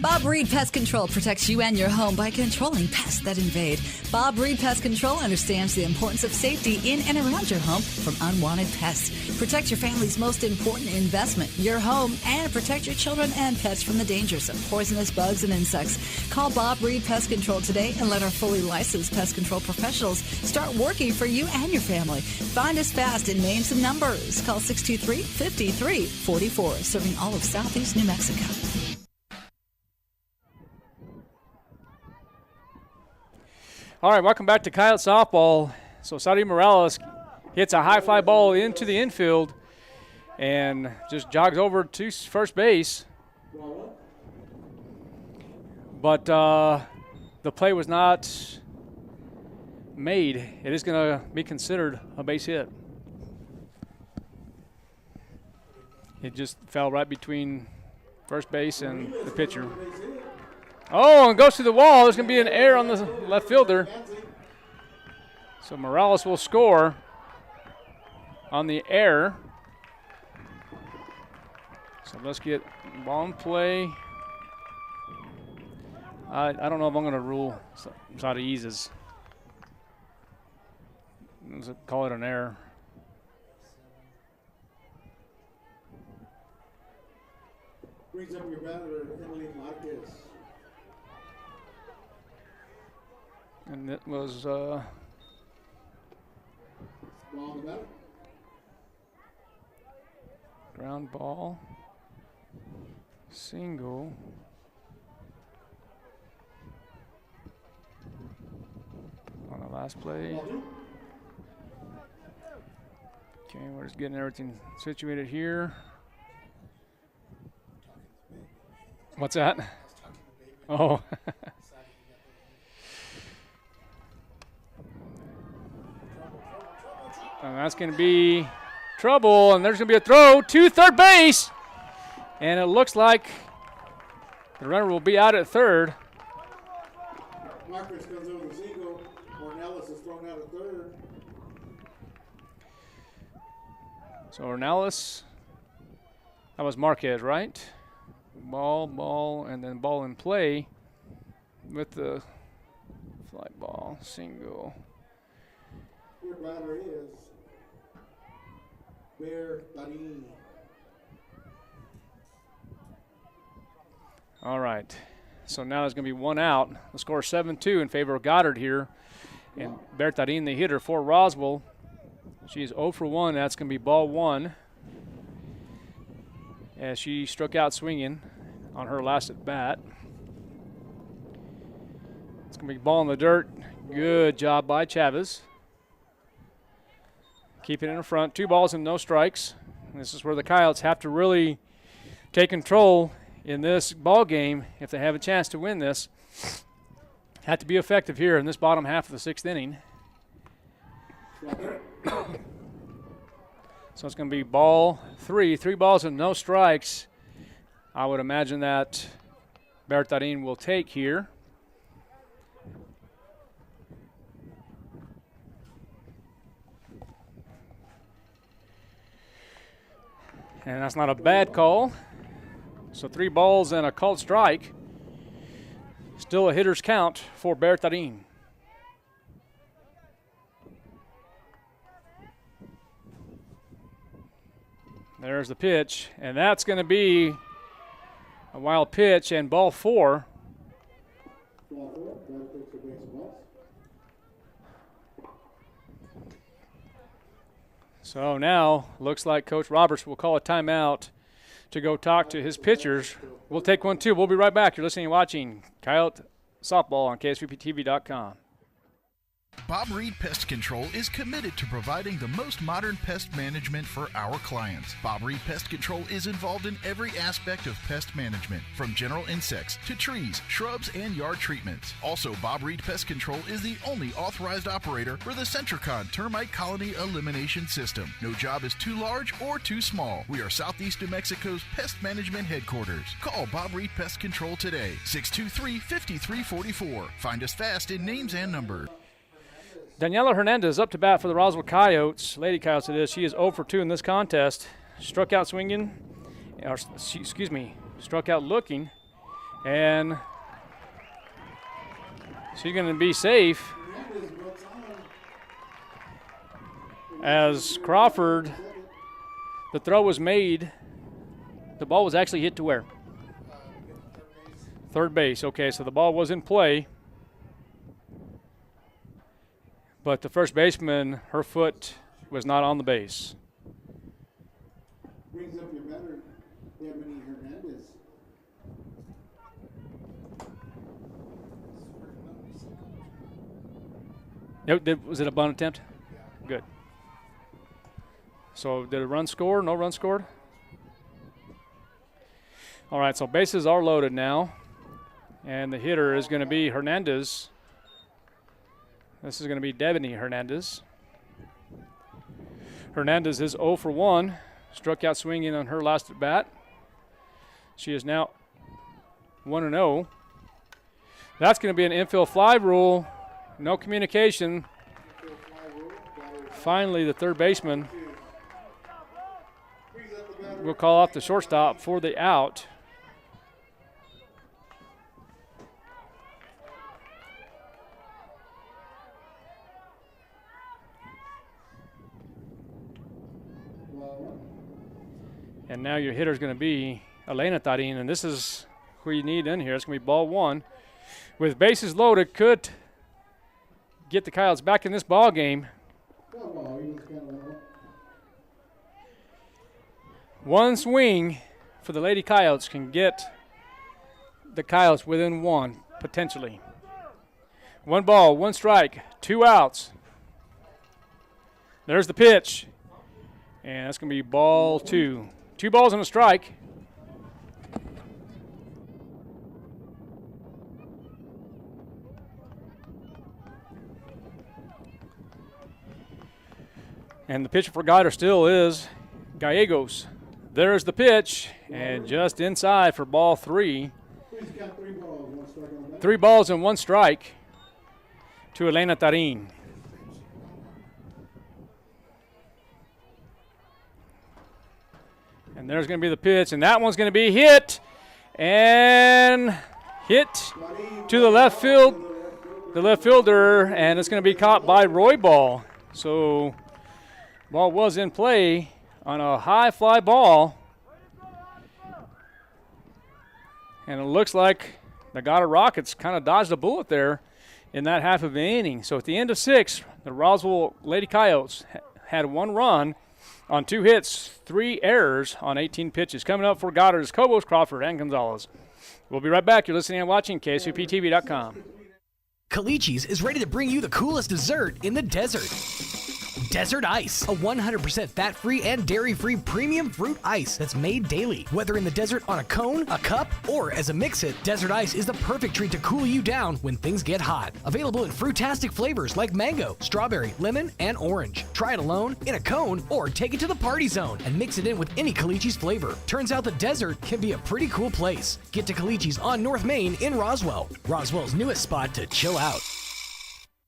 Bob Reed Pest Control protects you and your home by controlling pests that invade. Bob Reed Pest Control understands the importance of safety in and around your home from unwanted pests. Protect your family's most important investment, your home, and protect your children and pets from the dangers of poisonous bugs and insects. Call Bob Reed Pest Control today and let our fully licensed pest control professionals start working for you and your family. Find us fast in names and numbers. Call 623-5344, serving all of Southeast New Mexico. All right, welcome back to Coyote Softball. So Saudi Morales hits a high fly ball into the infield and just jogs over to first base. But the play was not made. It is going to be considered a base hit. It just fell right between first base and the pitcher. Oh, and goes to the wall. There's going to be an error on the left fielder. So Morales will score on the error. So let's get ball in play. I don't know if I'm going to rule Saudi eases. Let's call it an error. Brings up your batter, Emily Marquez. And it was Ball on the batter. ground ball, single. On the last play. Okay, we're just getting everything situated here. What's that? Oh. And that's going to be trouble, and there's going to be a throw to third base. And it looks like the runner will be out at third. Marcus comes over the single. Ornelas is thrown out at third. So Ornelas, that was Marquez, right? Ball, and then ball in play with the fly ball, single. Your batter is Goddard. All right. So now there's going to be one out. The score is 7-2 in favor of Goddard here. And Bertarin, the hitter for Roswell. She is 0 for 1. That's going to be ball one. As she struck out swinging on her last at bat. It's going to be ball in the dirt. Good job by Chavez. Keep it in front. 2 balls and no strikes. This is where the Coyotes have to really take control in this ball game if they have a chance to win this. Have to be effective here in this bottom half of the 6th inning. So it's going to be ball 3. 3 balls and no strikes. I would imagine that Bertarin will take here. And that's not a bad call. So 3 balls and a called strike. Still a hitter's count for Bertarin. There's the pitch, and that's going to be a wild pitch and ball 4. So now looks like Coach Roberts will call a timeout to go talk to his pitchers. We'll take one too. We'll be right back. You're listening and watching Coyote Softball on KSVPTV.com. Bob Reed Pest Control is committed to providing the most modern pest management for our clients. Bob Reed Pest Control is involved in every aspect of pest management, from general insects to trees, shrubs, and yard treatments. Also, Bob Reed Pest Control is the only authorized operator for the Centricon Termite Colony Elimination System. No job is too large or too small. We are Southeast New Mexico's pest management headquarters. Call Bob Reed Pest Control today, 623-5344. Find us fast in names and numbers. Daniela Hernandez up to bat for the Roswell Coyotes. Lady Coyotes it is. She is 0 for 2 in this contest. Struck out swinging, or struck out looking, and she's going to be safe as Crawford, the throw was made. The ball was actually hit to where? Third base. Okay, so the ball was in play. But the first baseman, her foot was not on the base. Brings up your batter, Ebony Hernandez. Was it a bunt attempt? Good. So did a run score? No run scored? All right, so bases are loaded now. And the hitter is going to be Hernandez. This is going to be Devaney Hernandez. Hernandez is 0 for 1. Struck out swinging on her last at bat. She is now 1-0. That's going to be an infield fly rule. No communication. Finally, the third baseman will call off the shortstop for the out. And now your hitter is going to be Elena Tarin, and this is who you need in here. It's going to be ball 1. With bases loaded, could get the Coyotes back in this ball game. One swing for the Lady Coyotes can get the Coyotes within 1, potentially. 1 ball, 1 strike, 2 outs. There's the pitch. And that's going to be ball 2. 2 balls and a strike. And the pitcher for Goddard still is Gallegos. There's the pitch, and just inside for ball 3. 3 balls and 1 strike to Elena Tarin. And there's going to be the pitch, and that one's going to be hit and hit to the left fielder, and it's going to be caught by Roy Ball. So ball was in play on a high fly ball, and it looks like the Goddard Rockets kind of dodged a bullet there in that half of the inning. So at the end of 6, the Roswell Lady Coyotes had 1 run on 2 hits, 3 errors on 18 pitches. Coming up for Goddard is Cobos, Crawford, and Gonzalez. We'll be right back. You're listening and watching KSVPTV.com. Calici's is ready to bring you the coolest dessert in the desert. Desert Ice, a 100% fat-free and dairy-free premium fruit ice that's made daily. Whether in the desert on a cone, a cup, or as a mix-it, Desert Ice is the perfect treat to cool you down when things get hot. Available in fruitastic flavors like mango, strawberry, lemon, and orange. Try it alone, in a cone, or take it to the party zone and mix it in with any Calici's flavor. Turns out the desert can be a pretty cool place. Get to Calici's on North Main in Roswell. Roswell's newest spot to chill out.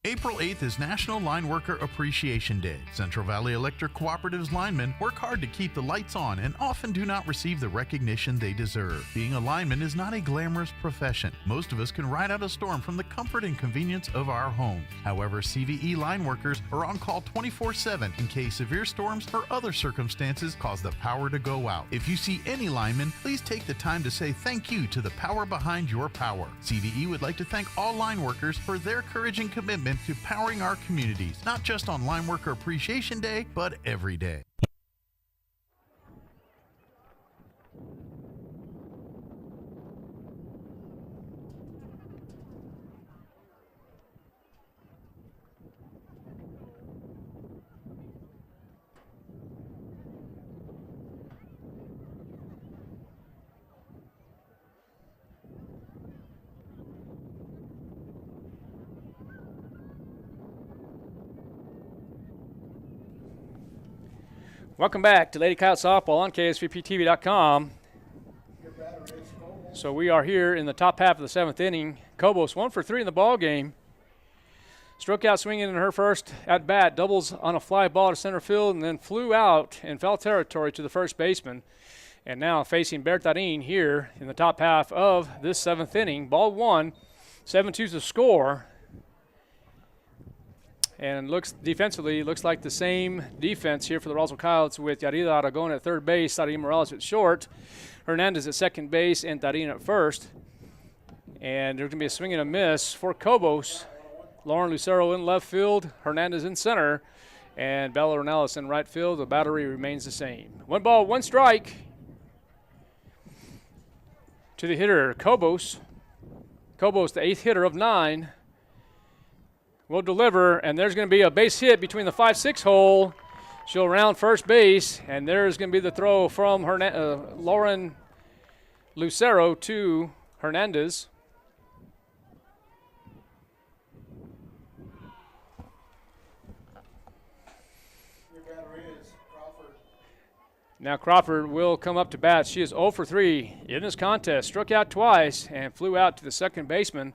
April 8th is National Line Worker Appreciation Day. Central Valley Electric Cooperative's linemen work hard to keep the lights on and often do not receive the recognition they deserve. Being a lineman is not a glamorous profession. Most of us can ride out a storm from the comfort and convenience of our homes. However, CVE line workers are on call 24/7 in case severe storms or other circumstances cause the power to go out. If you see any lineman, please take the time to say thank you to the power behind your power. CVE would like to thank all line workers for their courage and commitment to powering our communities, not just on Line Worker Appreciation Day, but every day. Welcome back to Lady Coyote Softball on KSVPTV.com. So we are here in the top half of the 7th inning. Cobos 1 for 3 in the ball game. Struck out swinging in her first at bat, doubles on a fly ball to center field, and then flew out in foul territory to the first baseman. And now facing Bertarin here in the top half of this 7th inning. Ball 1, 7-2 the score. And defensively looks like the same defense here for the Roswell Coyotes with Yarida Aragon at third base, Tarin Morales at short, Hernandez at second base, and Tarin at first. And there's going to be a swing and a miss for Cobos. Lauren Lucero in left field, Hernandez in center, and Bella Ornelas in right field. The battery remains the same. 1 ball, 1 strike to the hitter, Cobos. Cobos, the 8th hitter of 9. will deliver, and there's going to be a base hit between the 5-6 hole. She'll round first base, and there's going to be the throw from Lauren Lucero to Hernandez. Now Crawford will come up to bat. She is 0 for 3 in this contest. Struck out twice and flew out to the second baseman,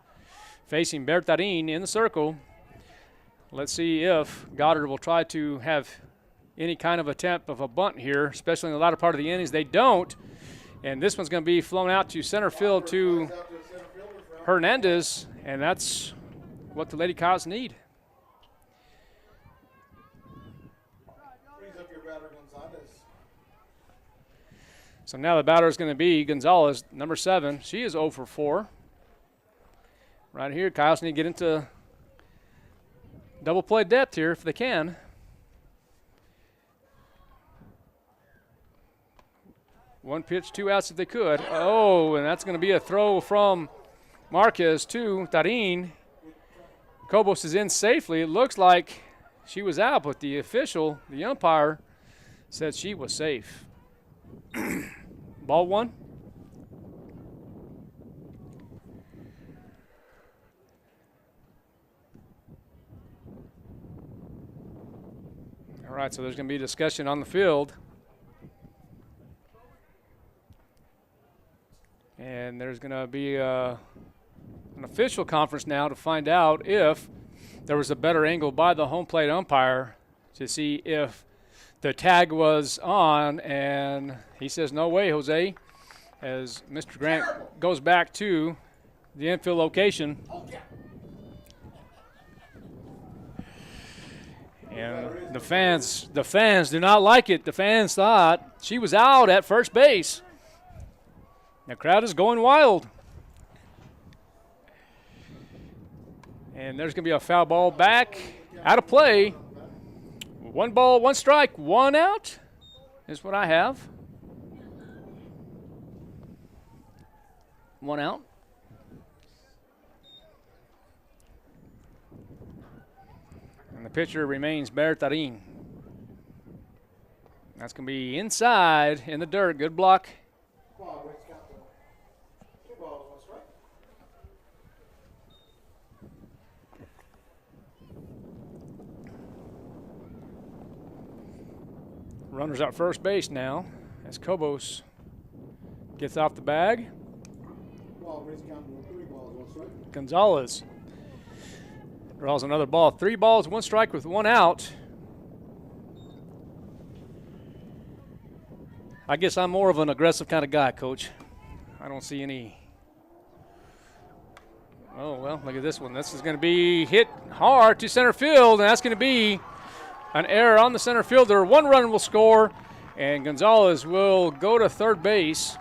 facing Bertarin in the circle. Let's see if Goddard will try to have any kind of attempt of a bunt here, especially in the latter part of the innings. They don't, and this one's going to be flown out to center field to Hernandez, and that's what the Lady Coyotes need. So now the batter is going to be Gonzalez, number 7. She is 0 for 4. Right here, Coyotes need to get into double play depth here if they can. One pitch, 2 outs if they could. Oh, and that's going to be a throw from Marquez to Tarin. Cobos is in safely. It looks like she was out, but the official, the umpire, said she was safe. Ball 1. All right, so there's going to be discussion on the field. And there's going to be an official conference now to find out if there was a better angle by the home plate umpire to see if the tag was on, and he says, no way, Jose, as Mr. Grant goes back to the infield location. And the fans do not like it. The fans thought she was out at first base. The crowd is going wild. And there's going to be a foul ball back, out of play. 1 ball, 1 strike, 1 out is what I have. 1 out. And the pitcher remains Bertarin. That's going to be inside in the dirt. Good block. Runners at first base now as Cobos gets off the bag. Gonzalez draws another ball. 3 balls, 1 strike with 1 out. I guess I'm more of an aggressive kind of guy, Coach. I don't see any. Oh, well, look at this one. This is going to be hit hard to center field, and that's going to be an error on the center fielder. 1 run will score, and Gonzalez will go to third base.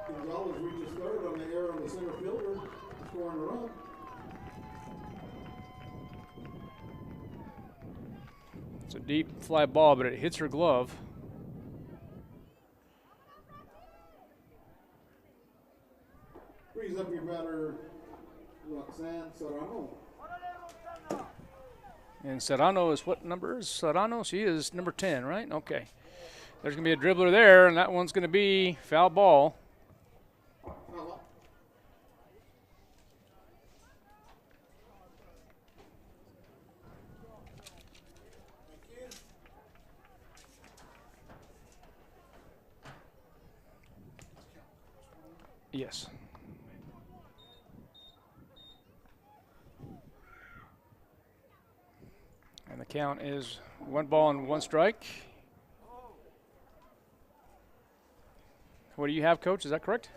Gonzalez reaches third on the error on the center fielder, scoring a run. It's a deep fly ball, but it hits her glove. Brings up your batter, Roxanne Serrano. And Serrano is what number is Serrano? She is number 10, right? Okay. There's going to be a dribbler there, and that one's going to be foul ball. Yes. And the count is 1 ball and 1 strike. What do you have, Coach? Is that correct?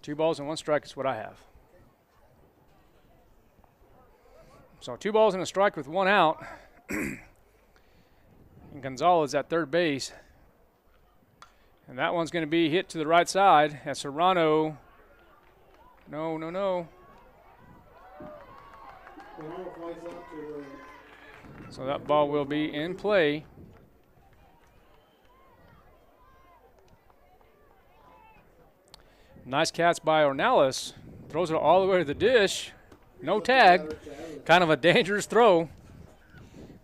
2 balls and 1 strike is what I have. So 2 balls and a strike with 1 out. And Gonzalez at third base. And that one's going to be hit to the right side as Serrano. No. So that ball will be in play. Nice catch by Ornelas. Throws it all the way to the dish. No tag. Kind of a dangerous throw.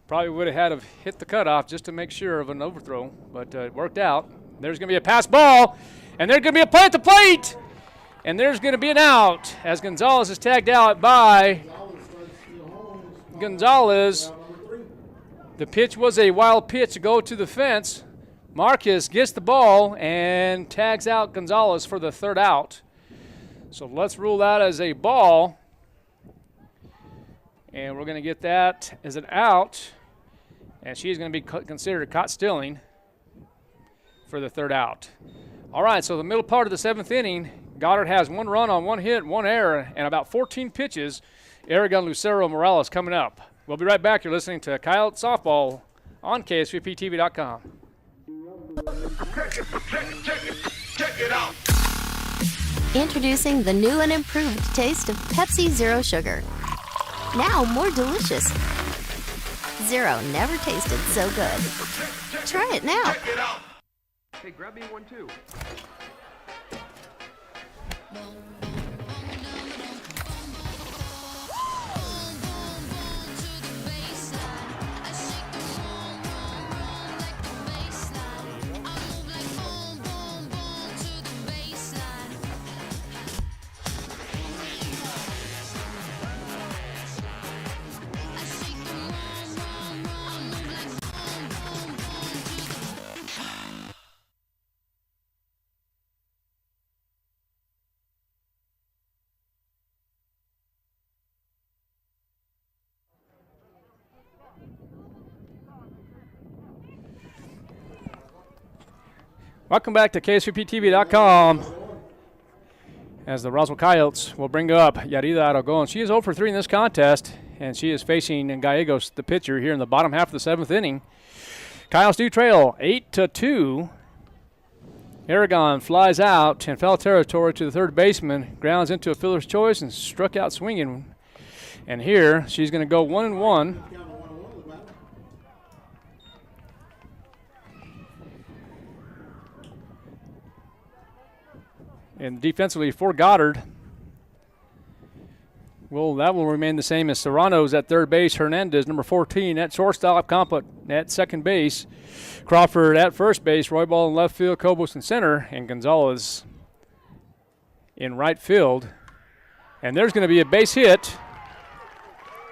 Probably would have had to hit the cutoff just to make sure of an overthrow, but it worked out. There's going to be a pass ball, and there's going to be a play at the plate, and there's going to be an out as Gonzalez is tagged out by Gonzalez. The pitch was a wild pitch to go to the fence. Marcus gets the ball and tags out Gonzalez for the third out. So let's rule that as a ball. And we're going to get that as an out. And she's going to be considered caught stealing for the third out. All right, so the middle part of the seventh inning, Goddard has 1 run on 1 hit, 1 error, and about 14 pitches. Aragon, Lucero, Morales coming up. We'll be right back. You're listening to Coyote Softball on KSVPTV.com. Check it out. Introducing the new and improved taste of Pepsi Zero Sugar. Now more delicious. Zero never tasted so good. Try it now. Hey, grab me one too. Welcome back to KSVPTV.com. As the Roswell Coyotes will bring up Yarida Aragon. She is 0 for 3 in this contest, and she is facing Gallegos, the pitcher, here in the bottom half of the seventh inning. Coyotes do trail 8-2. Aragon flies out in foul territory to the third baseman, grounds into a fielder's choice, and struck out swinging. And here she's going to go 1-1. And defensively for Goddard, that will remain the same as Serrano's at third base, Hernandez, number 14, at shortstop, Compa at second base, Crawford at first base, Roybal in left field, Cobos in center, and Gonzalez in right field. And there's going to be a base hit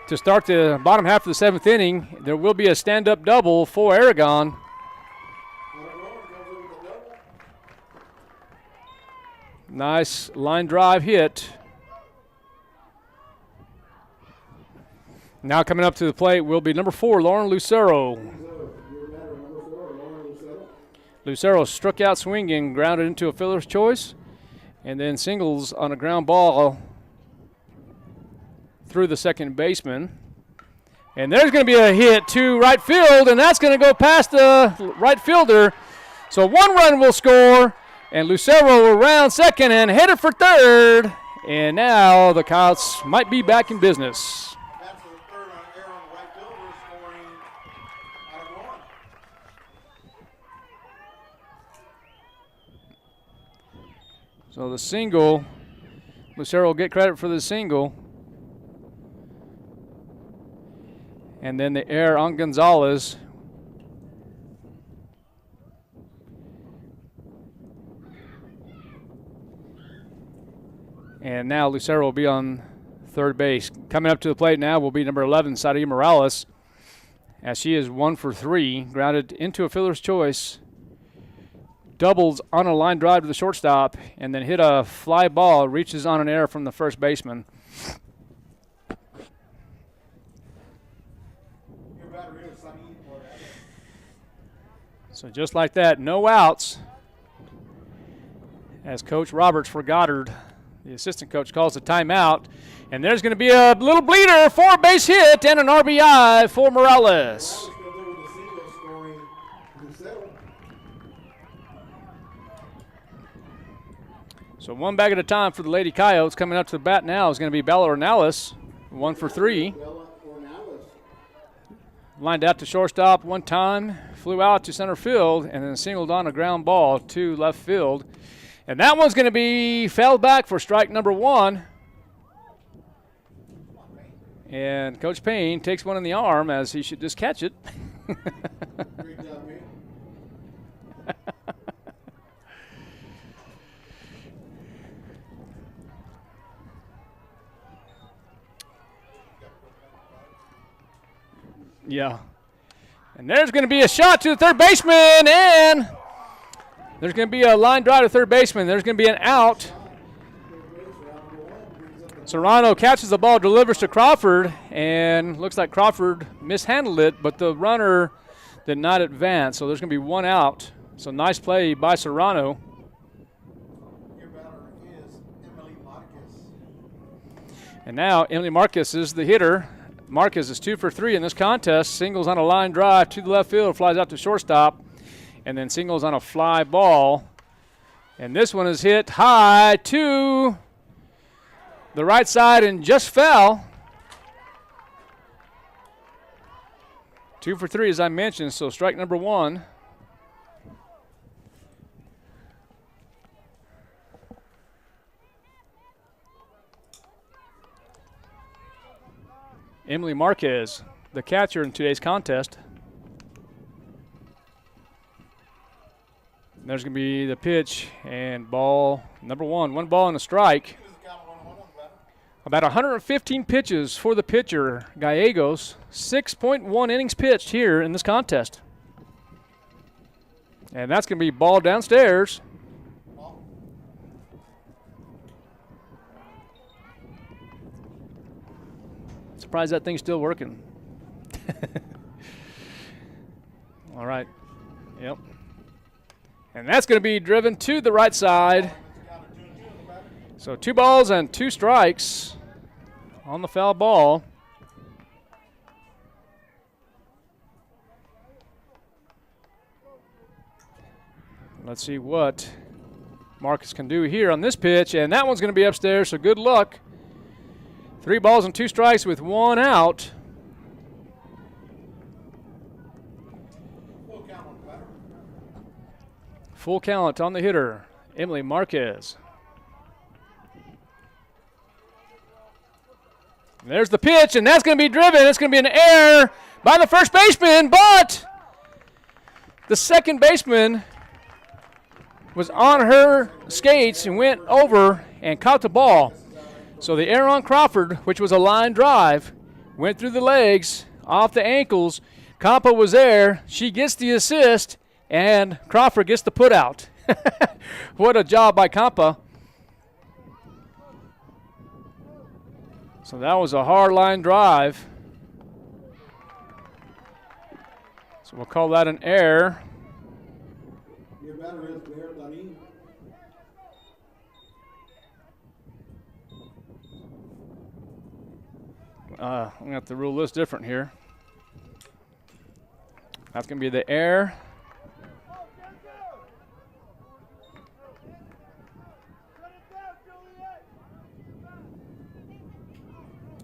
to start the bottom half of the seventh inning. There will be a stand-up double for Aragon. Nice line drive hit. Now coming up to the plate will be number 4, Lauren Lucero. Lucero struck out swinging, grounded into a fielder's choice, and then singles on a ground ball through the second baseman. And there's going to be a hit to right field, and that's going to go past the right fielder. So 1 run will score. And Lucero will round second and headed for third. And now the Coyotes might be back in business. That's the third error on the right fielder, scoring Aragon. So the single, Lucero will get credit for the single. And then the error on Gonzalez. And now Lucero will be on third base. Coming up to the plate now will be number 11, Sadia Morales, as she is 1 for 3, grounded into a fielder's choice, doubles on a line drive to the shortstop, and then hit a fly ball, reaches on an error from the first baseman. So just like that, no outs, as Coach Roberts for Goddard, the assistant coach, calls a timeout. And there's going to be a little bleeder for a base hit and an RBI for Morales. So 1 bag at a time for the Lady Coyotes. Coming up to the bat now is going to be Bella Ornelas, 1 for 3. Lined out to shortstop 1 time, flew out to center field, and then singled on a ground ball to left field. And that one's going to be fouled back for strike number 1. And Coach Payne takes one in the arm as he should just catch it. Great job, Payne. Yeah. And there's going to be a shot to the third baseman, and there's going to be a line drive to third baseman. There's going to be an out. Serrano catches the ball, delivers to Crawford, and looks like Crawford mishandled it, but the runner did not advance, so there's going to be one out. So nice play by Serrano. Your batter is Emily Marquez. And now Emily Marquez is the hitter. Marquez is 2 for 3 in this contest. Singles on a line drive to the left field, flies out to shortstop, and then singles on a fly ball. And this one is hit high to the right side and just fell. 2 for 3, as I mentioned, so strike number 1. Emily Marquez, the catcher in today's contest. And there's going to be the pitch and ball number 1. 1 ball and a strike. About 115 pitches for the pitcher, Gallegos. 6.1 innings pitched here in this contest. And that's going to be ball downstairs. Surprised that thing's still working. All right. Yep. And that's going to be driven to the right side. So 2 balls and 2 strikes on the foul ball. Let's see what Marcus can do here on this pitch, and that one's going to be upstairs, so good luck. 3 balls and 2 strikes with 1 out. Full count on the hitter, Emily Marquez. And there's the pitch, and that's going to be driven. It's going to be an error by the first baseman, but the second baseman was on her skates and went over and caught the ball. So the error on Crawford, which was a line drive, went through the legs, off the ankles. Campa was there. She gets the assist, and Crawford gets the put out. What a job by Campa. So that was a hard line drive. So we'll call that an error. Your batter is Blair Dunning. I'm going to have to rule this different here. That's going to be the error.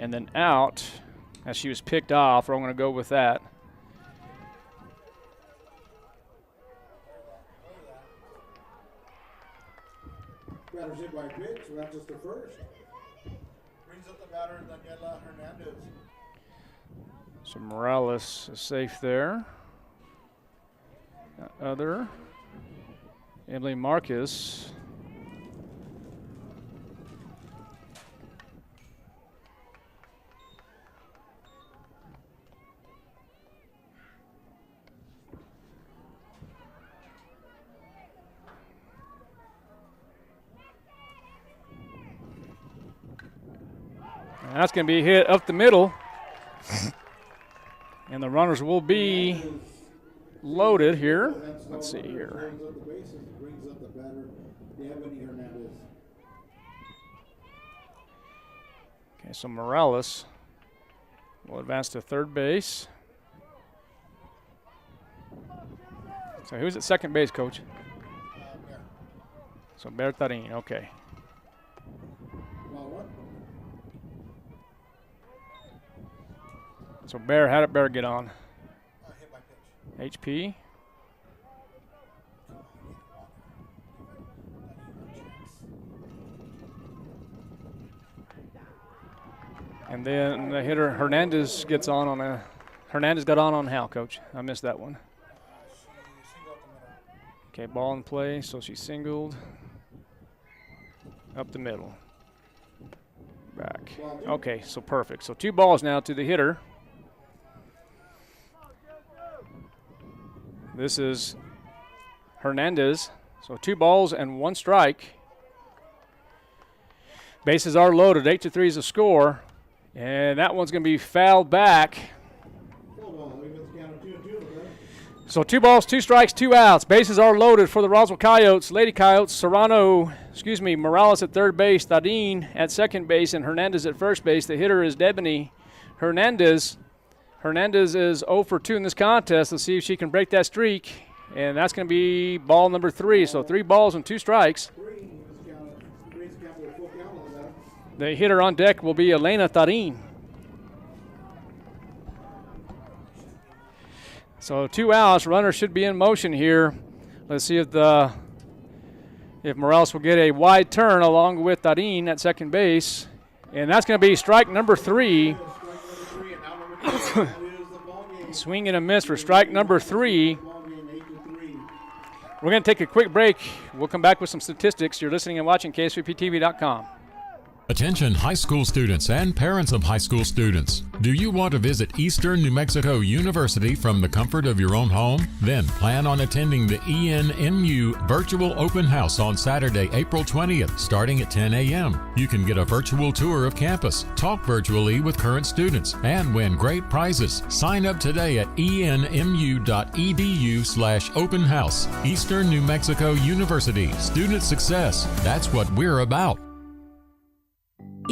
And then out as she was picked off, or I'm going to go with that. Batter's hit by pitch, so that's just the first. Brings up the batter, Daniela Hernandez. So Morales is safe there. Other, Emily Marcus. And that's going to be hit up the middle. And the runners will be loaded here. Let's see here. Okay, so Morales will advance to third base. So who's at second base, Coach? So Bertarin, okay. So Bear, how did Bear get on? Hit by pitch. HP. And then the hitter Hernandez got on how, Coach? I missed that one. Okay, ball in play, so she singled up the middle. Back. Okay, so perfect. So 2 balls now to the hitter. This is Hernandez. So 2 balls and 1 strike. Bases are loaded. 8-3 is the score. And that one's going to be fouled back. So 2 balls, 2 strikes, 2 outs. Bases are loaded for the Roswell Coyotes. Lady Coyotes, Morales at third base, Tadine at second base, and Hernandez at first base. The hitter is Debony Hernandez. Hernandez is 0 for 2 in this contest. Let's see if she can break that streak. And that's going to be ball number 3. So 3 balls and 2 strikes. The hitter on deck will be Elena Tarin. So 2 outs. Runner should be in motion here. Let's see if Morales will get a wide turn along with Tarin at second base. And that's going to be strike number 3. Swing and a miss for strike number 3. We're going to take a quick break. We'll come back with some statistics. You're listening and watching KSVPTV.com. Attention high school students and parents of high school students. Do you want to visit Eastern New Mexico University from the comfort of your own home? Then plan on attending the ENMU Virtual Open House on Saturday, April 20th, starting at 10 a.m. You can get a virtual tour of campus, talk virtually with current students, and win great prizes. Sign up today at enmu.edu/open house. Eastern New Mexico University. Student success. That's what we're about.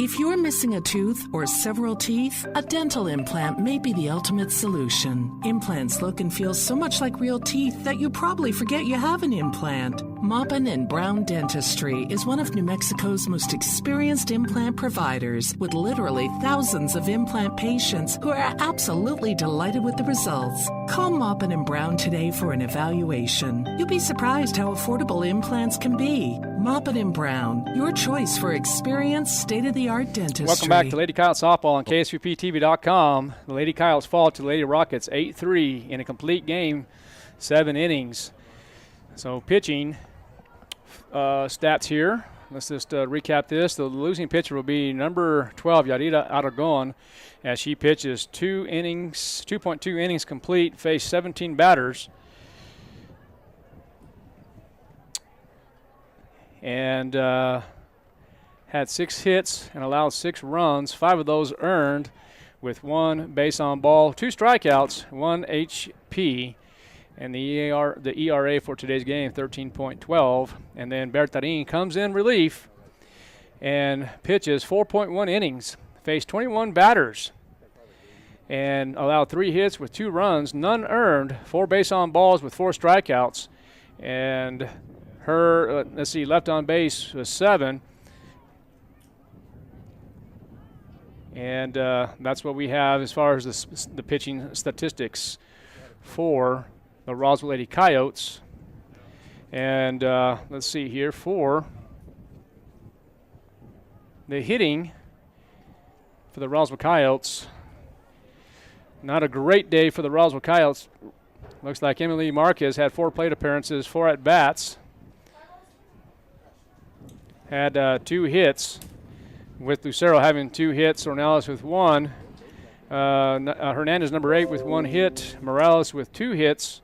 If you're missing a tooth or several teeth, a dental implant may be the ultimate solution. Implants look and feel so much like real teeth that you probably forget you have an implant. Maupin & Brown Dentistry is one of New Mexico's most experienced implant providers, with literally thousands of implant patients who are absolutely delighted with the results. Call Maupin & Brown today for an evaluation. You'll be surprised how affordable implants can be. Maupin & Brown, your choice for experienced, state-of-the-art dentistry. Welcome back to Lady Coyote Softball on KSVPTV.com. The Lady Coyotes fall to the Lady Rockets 8-3 in a complete game, 7 innings. So pitching stats here. Let's just recap this. The losing pitcher will be number 12, Yarida Aragon, as she pitches 2.2 innings complete, faced 17 batters. And had 6 hits and allowed 6 runs, 5 of those earned, with 1 base on ball, 2 strikeouts, 1 HP, and the ERA for today's game, 13.12. And then Bertarin comes in relief and pitches 4.1 innings, faced 21 batters, and allowed 3 hits with 2 runs, none earned, 4 base on balls with 4 strikeouts, and her, left on base was 7. And that's what we have as far as the pitching statistics for the Roswell Lady Coyotes. And let's see here for the hitting for the Roswell Coyotes. Not a great day for the Roswell Coyotes. Looks like Emily Marquez had 4 plate appearances, 4 at-bats. Had 2 hits, with Lucero having 2 hits, Ornelas with 1. Hernandez, number 8, with 1 hit. Morales with 2 hits.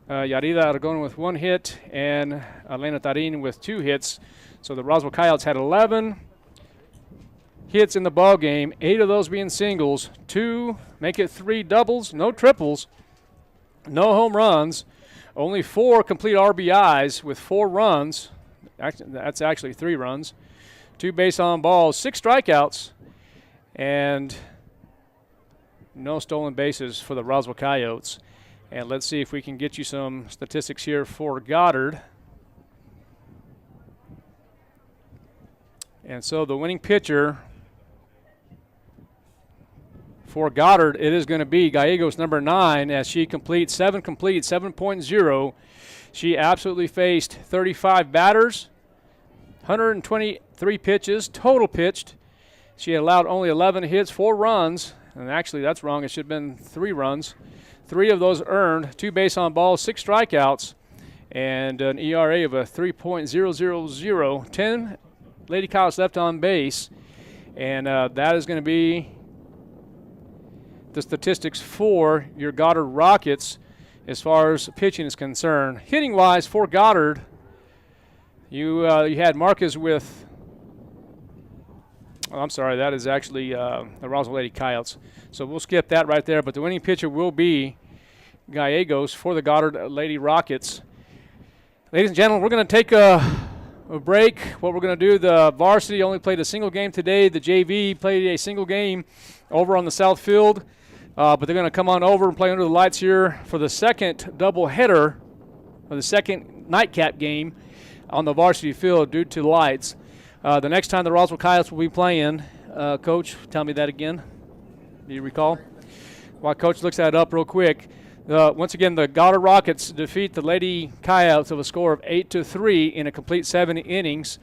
Yarida Aragon with 1 hit. And Elena Tarin with 2 hits. So the Roswell Coyotes had 11 hits in the ball game, 8 of those being singles. 2 make it 3 doubles, no triples, no home runs. Only 4 complete RBIs with 4 runs. That's actually 3 runs. 2 base on balls, 6 strikeouts, and no stolen bases for the Roswell Coyotes. And let's see if we can get you some statistics here for Goddard. And so the winning pitcher for Goddard, it is going to be Gallegos, number 9, as she completes 7.0. She absolutely faced 35 batters, 123 pitches, total pitched, She allowed only 11 hits, 4 runs, and actually that's wrong. It should have been 3 runs. 3 of those earned, 2 base on balls, 6 strikeouts, and an ERA of a 3.000. 10 Lady Coyotes left on base, and that is going to be the statistics for your Goddard Rockets as far as pitching is concerned. Hitting-wise for Goddard, you had Marcus with, I'm sorry, that is actually the Roswell Lady Coyotes. So we'll skip that right there, but the winning pitcher will be Gallegos for the Goddard Lady Rockets. Ladies and gentlemen, we're going to take a break. What we're going to do, the varsity only played a single game today. The JV played a single game over on the south field, but they're going to come on over and play under the lights here for the second doubleheader, or the second nightcap game on the varsity field due to lights. The next time the Roswell Coyotes will be playing, Coach, tell me that again. Do you recall? While Coach looks that up real quick, once again, the Goddard Rockets defeat the Lady Coyotes of a score of 8-3 in a complete 7 innings.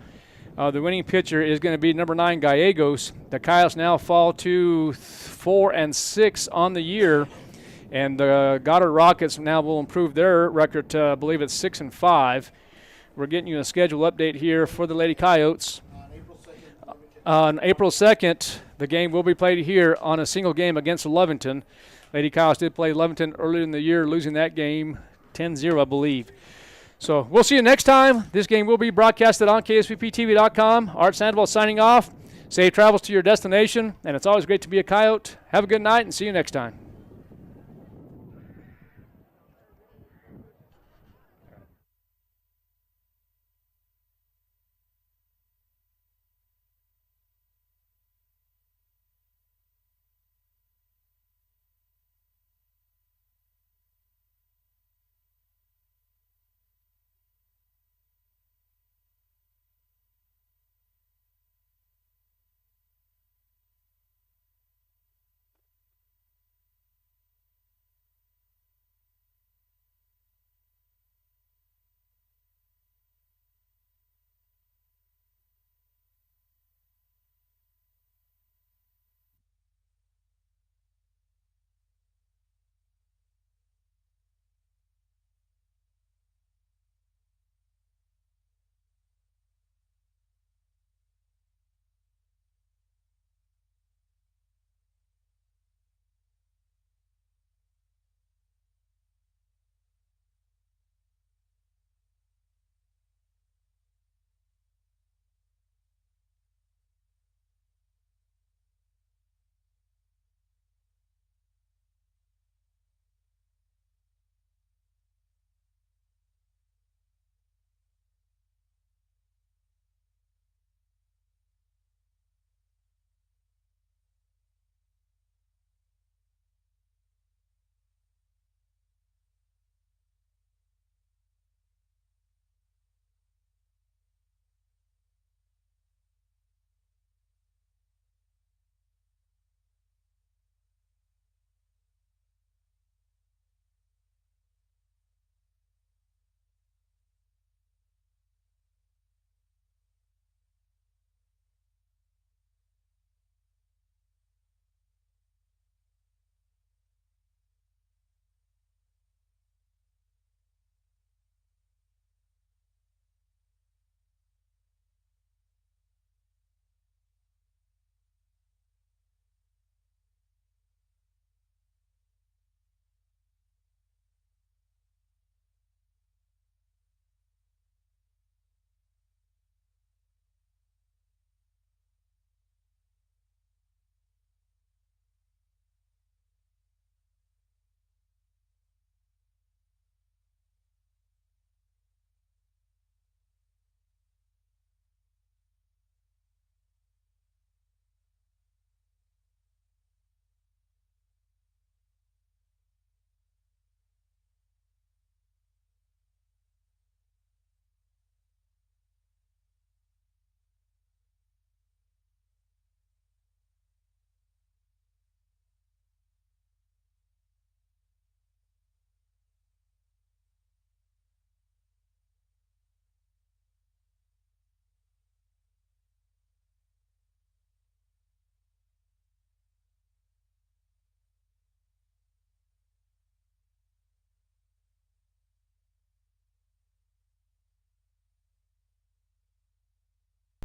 The winning pitcher is going to be number 9, Gallegos. The Coyotes now fall to 4-6 on the year, and the Goddard Rockets now will improve their record to, I believe it's 6-5. We're getting you a schedule update here for the Lady Coyotes. On April 2nd, the game will be played here on a single game against Lovington. Lady Coyotes did play Lovington earlier in the year, losing that game 10-0, I believe. So we'll see you next time. This game will be broadcasted on KSVPTV.com. Art Sandoval signing off. Safe travels to your destination, and it's always great to be a Coyote. Have a good night, and see you next time.